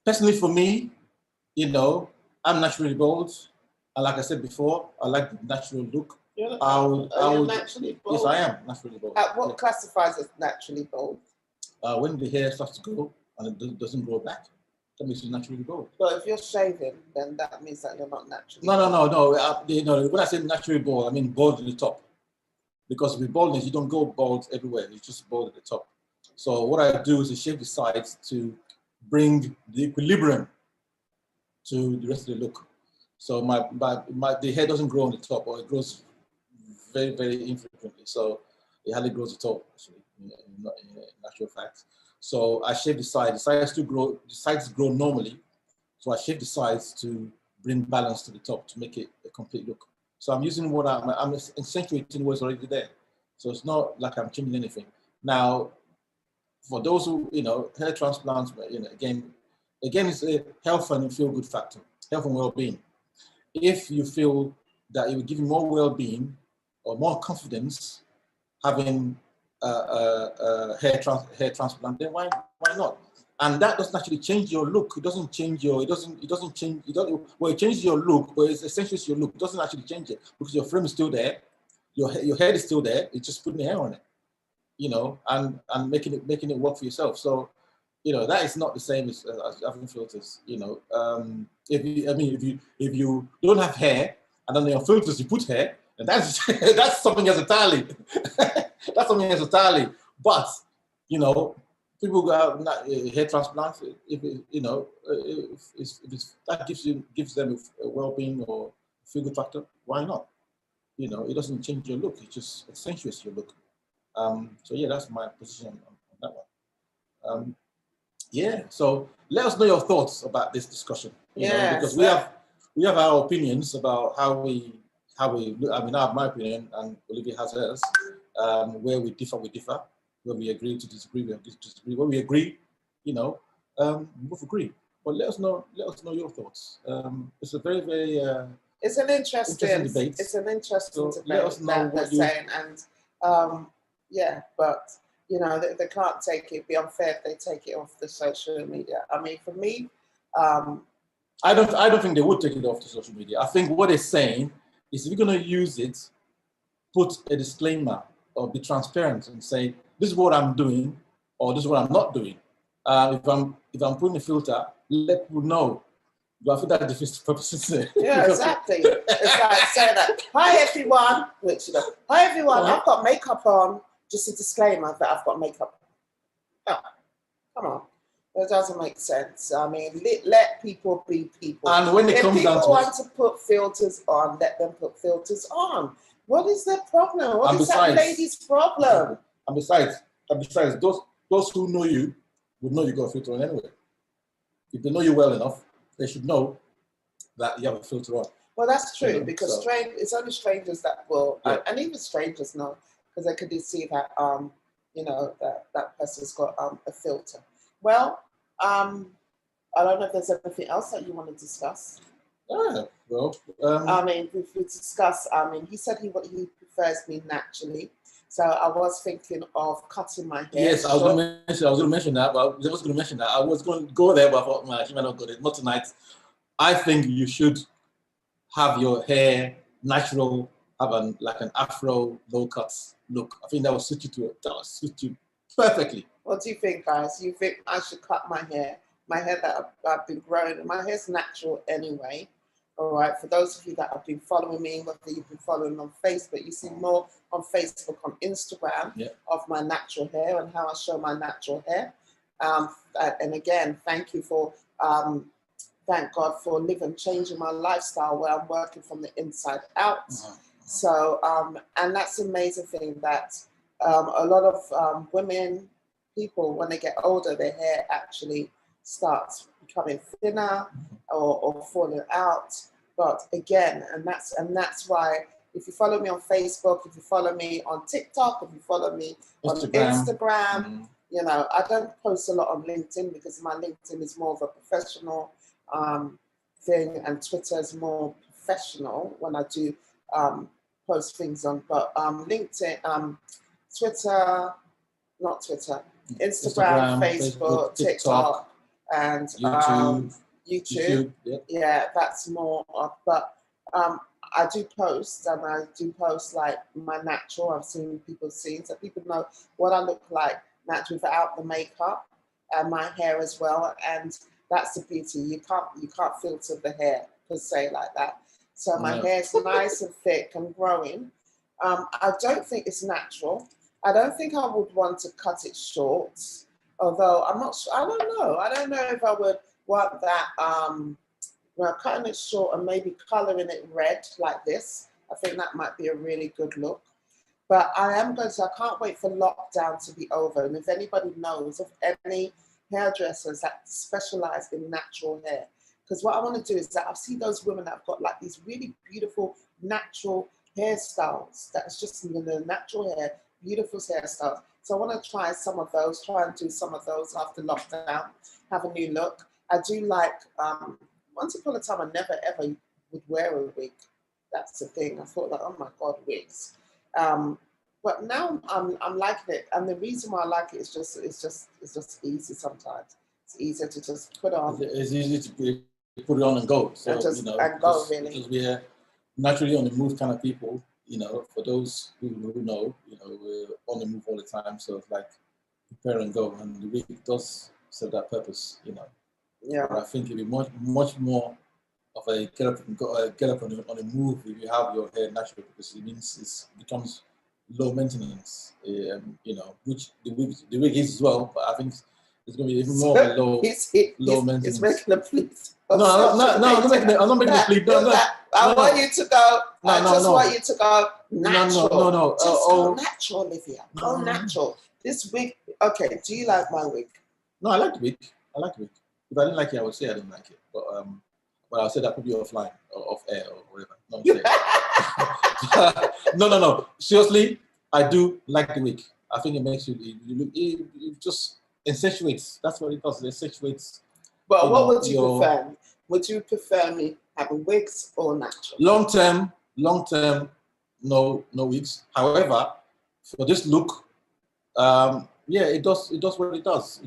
S2: Personally for me, you know, I'm naturally bald. And like I said before, I like the natural look.
S1: Are you naturally bald?
S2: Yes, I am naturally bald.
S1: What classifies as naturally bald?
S2: When the hair starts to grow and it doesn't grow back, that makes you naturally bald.
S1: But if you're shaving, then that means that you're not naturally
S2: No. When I say naturally bald, I mean bald at the top. Because with baldness, you don't go bald everywhere. You just bald at the top. So what I do is I shave the sides to bring the equilibrium to the rest of the look. So the hair doesn't grow on the top, or it grows very, very infrequently. So it hardly grows at all, actually, in actual fact. So I shave the sides. The sides grow normally. So I shave the sides to bring balance to the top to make it a complete look. So I'm using what I'm accentuating what's already there. So it's not like I'm changing anything. Now, for those who, you know, hair transplants, you know, again, it's a health and feel good factor, health and well-being. If you feel that it will give you more well-being or more confidence having hair transplant, then why not? And that doesn't actually change your look. It doesn't change your, it changes your look, but it's essentially your look. It doesn't actually change it because your frame is still there. Your head is still there. It's just putting the hair on it, you know, and making it work for yourself. So, you know, that is not the same as having filters, you know. If you don't have hair and then on your filters you put hair, and that's that's something else entirely. That's something else entirely. But, you know, people who have hair transplants, if that gives them a well-being or feel good factor, why not? You know, it doesn't change your look; it just accentuates your look. So yeah, that's my position on that one. Yeah. So let us know your thoughts about this discussion. You know, because we have our opinions about how we look. I mean, I have my opinion, and Olivia has hers. Where we differ. Where we agree to disagree, we agree to disagree. Where we agree, you know, we both agree. But let us know your thoughts. It's a very, very
S1: it's an interesting debate. It's an interesting debate. Let us know what you're saying, and yeah, but you know, they can't take it. It'd be unfair if they take it off the social media. I mean, for me,
S2: I don't think they would take it off the social media. I think what they're saying is, if you're going to use it, put a disclaimer or be transparent and say, this is what I'm doing, or this is what I'm not doing. If I'm putting a filter, let people know But I think that defeats the purpose.
S1: Yeah, exactly. It's like saying that, hi everyone, which, hi everyone, I've got makeup on. Just a disclaimer that I've got makeup on. Oh, come on. That doesn't make sense. I mean, let people be people.
S2: And when it comes down to
S1: people want to put filters on, let them put filters on. What is their problem? What is that lady's problem?
S2: And besides, those who know you would know you got a filter on anyway. If they know you well enough, they should know that you have a filter on.
S1: Well, that's true,
S2: You know,
S1: because
S2: so.
S1: it's only strangers that will,
S2: Yeah.
S1: and even strangers know, because they could see that, you know, that person's got a filter. Well, I don't know if there's anything else that you want to discuss.
S2: Yeah, well,
S1: I mean, we discussed, I mean, he said he prefers me naturally. So I was thinking of cutting my hair.
S2: yes, I was going to mention that, but I was going to mention that. I was going to go there, but I thought, man, I might not go there. Not tonight. I think you should have your hair natural, have like an afro, low cut look. I think that will suit you perfectly.
S1: What do you think, guys? You think I should cut my hair? My hair that I've been growing, my hair's natural anyway. All right, for those of you that have been following me, whether you've been following on Facebook, you see more on Facebook, on Instagram, of my natural hair and how I show my natural hair. And again, thank you for, thank God for changing my lifestyle where I'm working from the inside out. So, and that's the amazing thing that a lot of women, people, when they get older, their hair actually starts becoming thinner or falling out. But again, and that's why, if you follow me on Facebook, if you follow me on TikTok, if you follow me on Instagram, you know, I don't post a lot on LinkedIn because my LinkedIn is more of a professional thing, and Twitter is more professional when I do post things on. But LinkedIn, Twitter, not Twitter, Instagram, Facebook, TikTok, and YouTube. Yeah, that's more of, but I do post, and I do post like my natural. I've seen people see, so people know what I look like natural without the makeup, and my hair as well. And that's the beauty. You can't filter the hair per se like that. So my hair's nice and thick and growing. I don't think it's natural. I don't think I would want to cut it short, although I'm not sure. I don't know. I don't know if I would want that, cutting it short and maybe coloring it red like this. I think that might be a really good look. But I can't wait for lockdown to be over. And if anybody knows of any hairdressers that specialize in natural hair, because what I want to do is that I've seen those women that have got like these really beautiful natural hairstyles that's just in the natural hair, beautiful hairstyles. So I want to try some of those, try and do some of those after lockdown, have a new look. I do like, once upon a time, I never ever would wear a wig. That's the thing. I thought like, oh my God, wigs. But now I'm liking it, and the reason why I like it is it's just easy sometimes. It's easier to just put on.
S2: It's easy to put it on and go. So,
S1: and just,
S2: you know,
S1: and go really.
S2: Because we're naturally on the move kind of people. You know, for those who know, you know, we're on the move all the time. So it's like prepare and go, and the wig does serve that purpose. You know.
S1: Yeah.
S2: But I think it'd be much more of a get up on the move if you have your hair natural, because it means it becomes low maintenance. You know, which the wig is as well, but I think it's going to be even more of a low maintenance.
S1: It's making a pleat.
S2: No, I'm not making a pleat. No.
S1: I want you to go. I just want you to go natural.
S2: No.
S1: Just go natural, Olivia. Go natural. This wig. Okay. Do you like my wig? No,
S2: I like the wig. If I didn't like it, I would say I didn't like it. But I'll say that could be offline or off air or whatever. No. Seriously, I do like the wig. I think it makes you look. It just accentuates. That's what it does. It accentuates.
S1: But what would you prefer? Would you prefer me having wigs or natural?
S2: Long term, no wigs. However, for this look, yeah, it does what it does.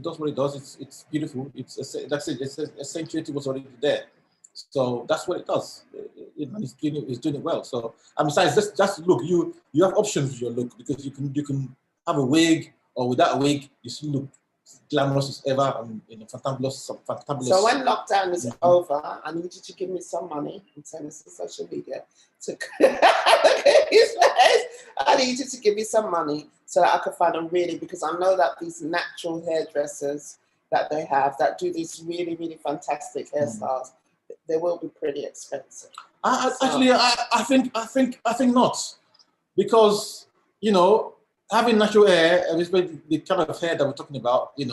S2: It's beautiful. It's accentuated what's already there. So that's what it does. It's doing it well. So, and besides, just look. You have options with your look, because you can have a wig, or without a wig, you still look glamorous as ever, and fantabulous.
S1: So when lockdown is over, I need you to give me some money in terms of social media. I need you to give me some money so that I can find them because I know that these natural hairdressers that they have that do these really, really fantastic hairstyles, they will be pretty expensive.
S2: Actually, I think not, because having natural hair, especially the kind of hair that we're talking about, it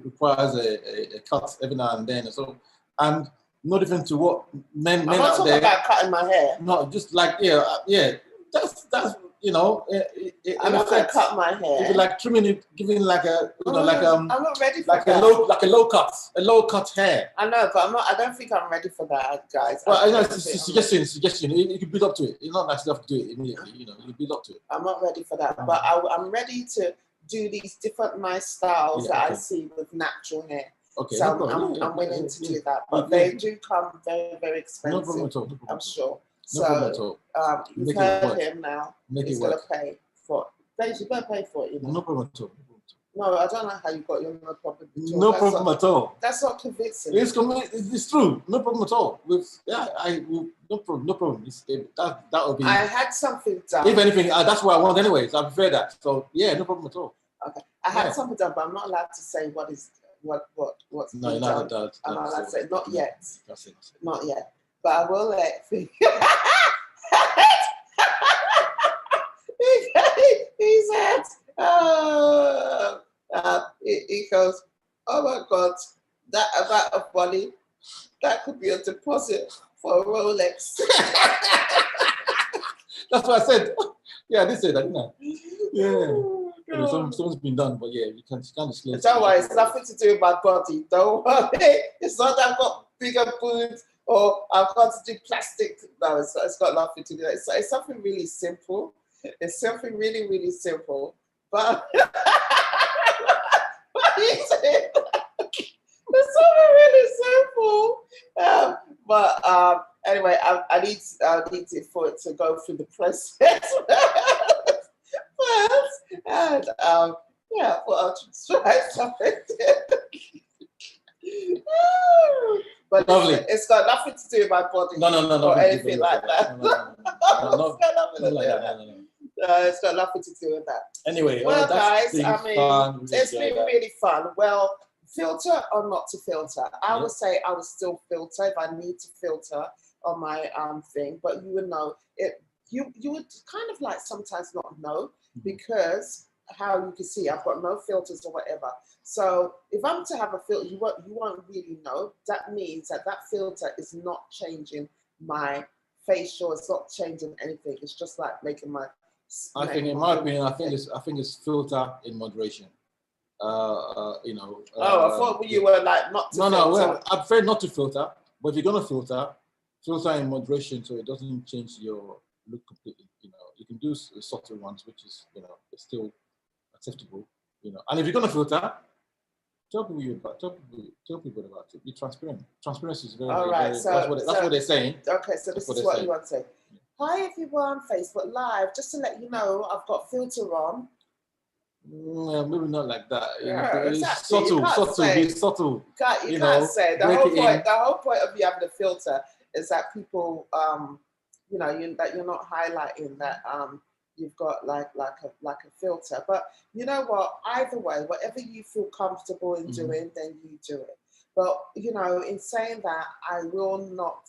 S2: requires a cut every now and then, and no different to what men
S1: I'm not
S2: out
S1: talking
S2: there.
S1: about cutting my hair.
S2: No, just like that's
S1: I'm not going to cut my hair.
S2: If like trimming it, giving like a
S1: I'm not ready for
S2: like
S1: that.
S2: a low cut hair.
S1: I know, but I don't think I'm ready for that, guys.
S2: Well, I know it's a suggestion. You can build up to it. It's not nice enough to do it immediately. You build up to it.
S1: I'm not ready for that, but I'm ready to do these different nice styles that I see with natural hair.
S2: Okay,
S1: so
S2: no
S1: I'm willing to do that, but they do come very, very expensive.
S2: No problem at all.
S1: I'm sure.
S2: No problem at all.
S1: You've heard him now. He's going to pay for it. You better pay for it.
S2: No problem at all.
S1: No, I don't know how you got your no problem at all.
S2: No problem at all.
S1: That's not convincing.
S2: It's true. No problem at all. No problem. That will be.
S1: I had something done.
S2: If anything, that's what I want anyways. I prefer that. So yeah, no problem at all.
S1: Okay, I had something done, but I'm not allowed to say what's
S2: no,
S1: been done. I'm not allowed to say not yet.
S2: That's it.
S1: Not yet, but I will let. He said, he goes, oh my God, that amount of money, that could be a deposit for a Rolex.
S2: That's what I said. Yeah, I did say that, didn't I? Yeah. Something's been done, but yeah, you can't disclose.
S1: Don't worry, it's nothing to do with my body. Don't worry. It's not that I've got bigger boobs or I've got to do plastic. No, it's got nothing to do with that. It's something really simple. It's something really, really simple. But it's something really simple. Anyway, I need it for it to go through the process first. And I'll try something. But
S2: lovely.
S1: It's got nothing to do with my body.
S2: No.
S1: Or anything like that. It's got nothing to do with that.
S2: Anyway,
S1: well, guys,
S2: fun.
S1: It's been really fun. Well, filter or not to filter? I would say I would still filter if I need to filter on my thing, but you would know it. You would kind of like sometimes not know because how you can see I've got no filters or whatever. So if I'm to have a filter, you won't really know. That means that filter is not changing my facial. It's not changing anything. It's just like making my.
S2: I think, in my opinion, I think it's filter in moderation.
S1: I thought you were like not to filter.
S2: No. Well, I prefer not to filter, but if you're gonna filter in moderation so it doesn't change your look completely. You can do subtle ones, which is still acceptable. And if you're gonna filter, tell people about it. Be transparent. Transparency is very.
S1: All right.
S2: That's what they're saying.
S1: Okay, so this is what you want to say. Hi everyone, Facebook Live. Just to let you know, I've got filter on.
S2: Maybe not like that.
S1: Yeah,
S2: it's
S1: exactly.
S2: subtle.
S1: You can't say. The whole point of you having a filter is that people, that you're not highlighting that you've got like a filter. But you know what? Either way, whatever you feel comfortable in doing, then you do it. But in saying that, I will not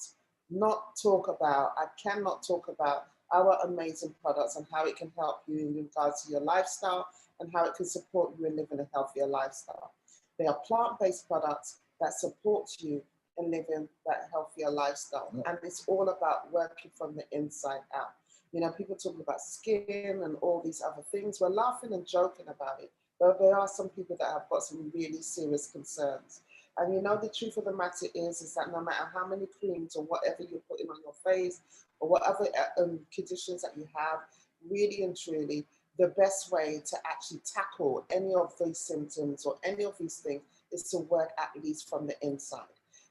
S1: I cannot talk about our amazing products and how it can help you in regards to your lifestyle and how it can support you in living a healthier lifestyle. They are plant-based products that support you in living that healthier lifestyle. Yeah. And it's all about working from the inside out. People talking about skin and all these other things. We're laughing and joking about it, but there are some people that have got some really serious concerns. And the truth of the matter is that no matter how many creams or whatever you're putting on your face or whatever conditions that you have, really and truly, the best way to actually tackle any of these symptoms or any of these things is to work at least from the inside.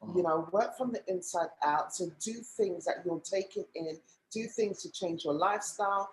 S1: Work from the inside out. So do things that you're taking in, do things to change your lifestyle.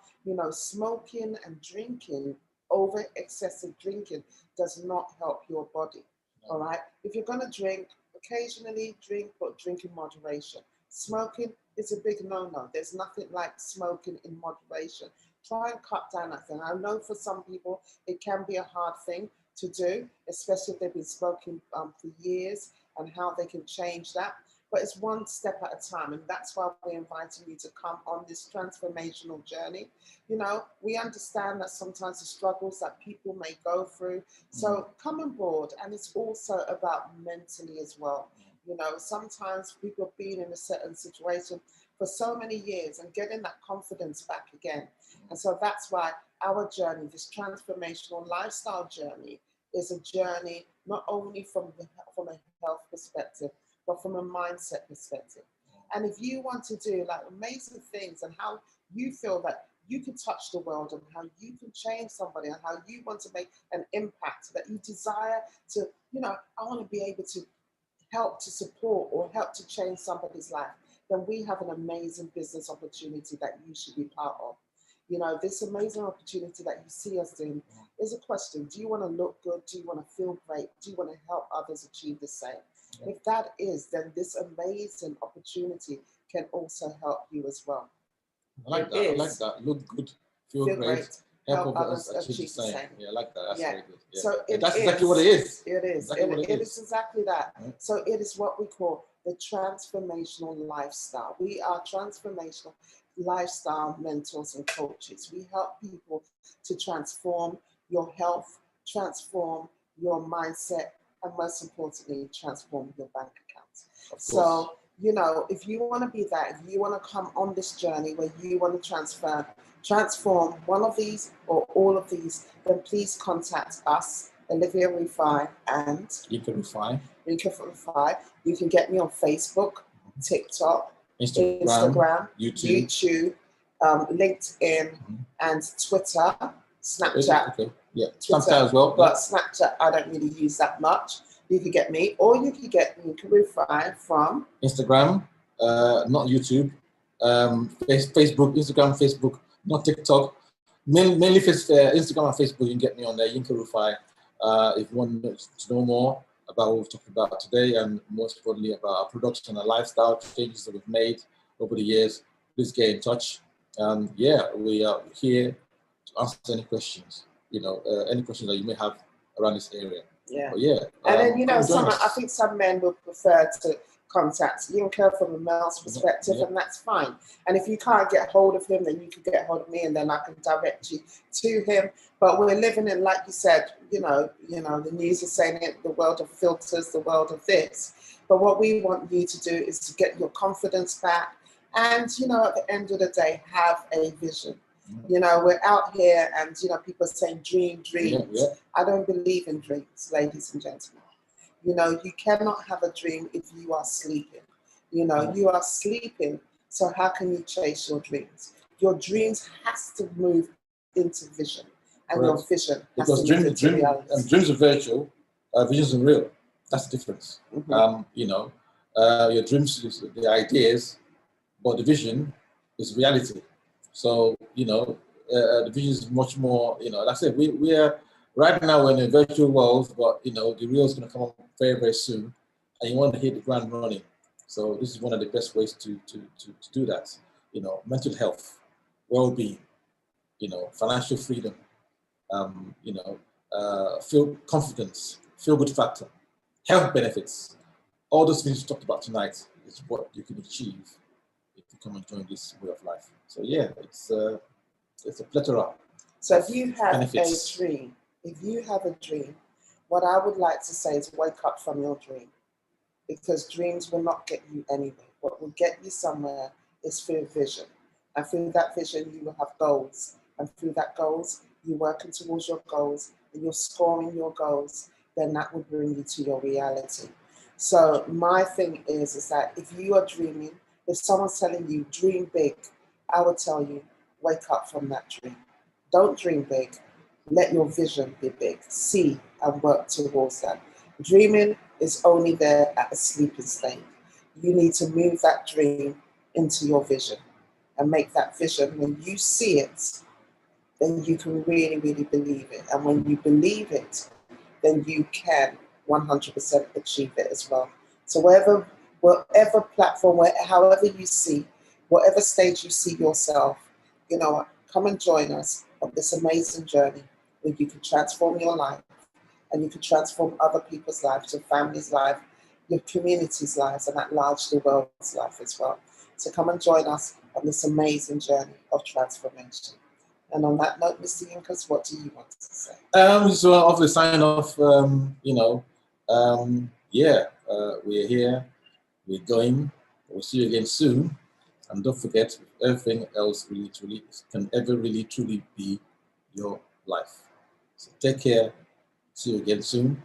S1: Smoking and drinking, over excessive drinking does not help your body. All right. If you're going to drink, occasionally drink, but drink in moderation. Smoking is a big no-no. There's nothing like smoking in moderation. Try and cut down that thing. I know for some people it can be a hard thing to do, especially if they've been smoking for years, and how they can change that. But it's one step at a time, and that's why we're inviting you to come on this transformational journey. You know, we understand that sometimes the struggles that people may go through, so come on board. And it's also about mentally as well. You know, sometimes people have been in a certain situation for so many years and getting that confidence back again. And so that's why our journey, this transformational lifestyle journey, is a journey not only from a health perspective, but from a mindset perspective. And if you want to do like amazing things, and how you feel that you can touch the world, and how you can change somebody, and how you want to make an impact, that you desire to, you know, I want to be able to help to support or help to change somebody's life, then we have an amazing business opportunity that you should be part of. You know, this amazing opportunity that you see us doing is a question. Do you want to look good? Do you want to feel great? Do you want to help others achieve the same? Yeah. If that is, then this amazing opportunity can also help you as well.
S2: I like that. I like that. Look good, feel great, help others achieve the same. Yeah, I like that. That's very good. Yeah.
S1: So
S2: that's exactly what it is.
S1: It is. It is exactly that. Right. So it is what we call the transformational lifestyle. We are transformational lifestyle mentors and coaches. We help people to transform your health, transform your mindset, and most importantly, transform your bank accounts. So, you know, if you want to be that, if you want to come on this journey where you want to transform one of these or all of these, then please contact us, Olivia Rufai and
S2: Yinka Rufai.
S1: You can get me on Facebook, TikTok, Instagram, YouTube, LinkedIn, and Twitter, Snapchat.
S2: Okay. Yeah, Snapchat as well.
S1: But Snapchat, I don't really use that much. You could get me, or you could get Yinka Rufai from
S2: Instagram, not YouTube, Facebook, Instagram, Facebook, not TikTok. Mainly Instagram and Facebook. You can get me on there, Yinka Rufai. If you want to know more about what we've talked about today, and most importantly about our production and lifestyle changes that we've made over the years, please get in touch. Yeah, we are here to answer any questions. You know, any questions that you may have around this area.
S1: Yeah.
S2: But yeah.
S1: And then, you know, I think some men would prefer to contact Yinka from a male's perspective, and that's fine. And if you can't get hold of him, then you can get hold of me, and then I can direct you to him. But we're living in, like you said, you know, the news is saying it, the world of filters, the world of this. But what we want you to do is to get your confidence back, and, you know, at the end of the day, have a vision. You know, we're out here and, you know, people are saying dreams. I don't believe in dreams, ladies and gentlemen. You know, you cannot have a dream if you are sleeping. You know, you are sleeping, so how can you chase your dreams? Your dreams has to move into vision, and your vision has to move into reality.
S2: And dreams are virtual, visions are real. That's the difference. You know, your dreams is the ideas, but the vision is reality. So, you know, the vision is much more, you know, like I said, we are, right now we're in a virtual world, but, you know, the real is going to come up very, very soon, and you want to hit the ground running. So this is one of the best ways to do that. You know, mental health, well-being, you know, financial freedom, you know, feel confidence, feel good factor, health benefits. All those things we talked about tonight is what you can achieve if you come and join this way of life. So yeah, it's a plethora.
S1: So if you have a dream, what I would like to say is wake up from your dream, because dreams will not get you anywhere. What will get you somewhere is through vision. And through that vision, you will have goals. And through that goals, you're working towards your goals, and you're scoring your goals, then that will bring you to your reality. So my thing is that if you are dreaming, if someone's telling you dream big, I would tell you, wake up from that dream. Don't dream big. Let your vision be big. See and work towards that. Dreaming is only there at a sleeping state. You need to move that dream into your vision and make that vision. When you see it, then you can really, really believe it. And when you believe it, then you can 100% achieve it as well. So whatever platform, however you see, whatever stage you see yourself, you know what, come and join us on this amazing journey where you can transform your life and you can transform other people's lives, your family's life, your community's lives, and at large the world's life as well. So come and join us on this amazing journey of transformation. And on that note, Mr. Yinkers, what do you want to say?
S2: So off the sign off, we're here, we're going, we'll see you again soon. And don't forget, everything else really truly can ever really truly be your life. So take care, see you again soon.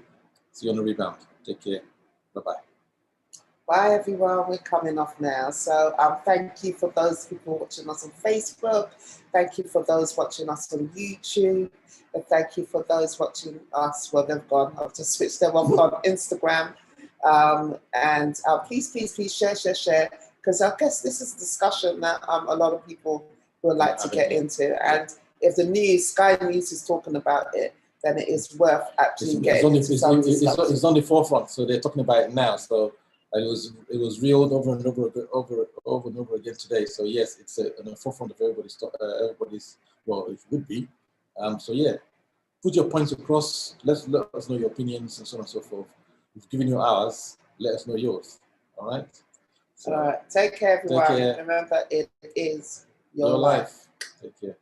S2: See you on the rebound. Take care, bye-bye.
S1: Bye everyone, we're coming off now. So thank you for those people watching us on Facebook. Thank you for those watching us on YouTube. And thank you for those watching us, well they've gone, I've just switched them off on Instagram. And please share, because I guess this is a discussion that a lot of people would like to get into. And if the Sky News is talking about it, then it is worth actually getting into some discussion.
S2: It's on the forefront, so they're talking about it now. So it was reeled over and over again today. So yes, it's on the forefront of everybody's. Well, it would be. So yeah, put your points across. Let us know your opinions and so on and so forth. We've given you ours. Let us know yours. All right. So,
S1: all right. Take care, everyone.
S2: Take care.
S1: Remember, it is your life.
S2: Take care.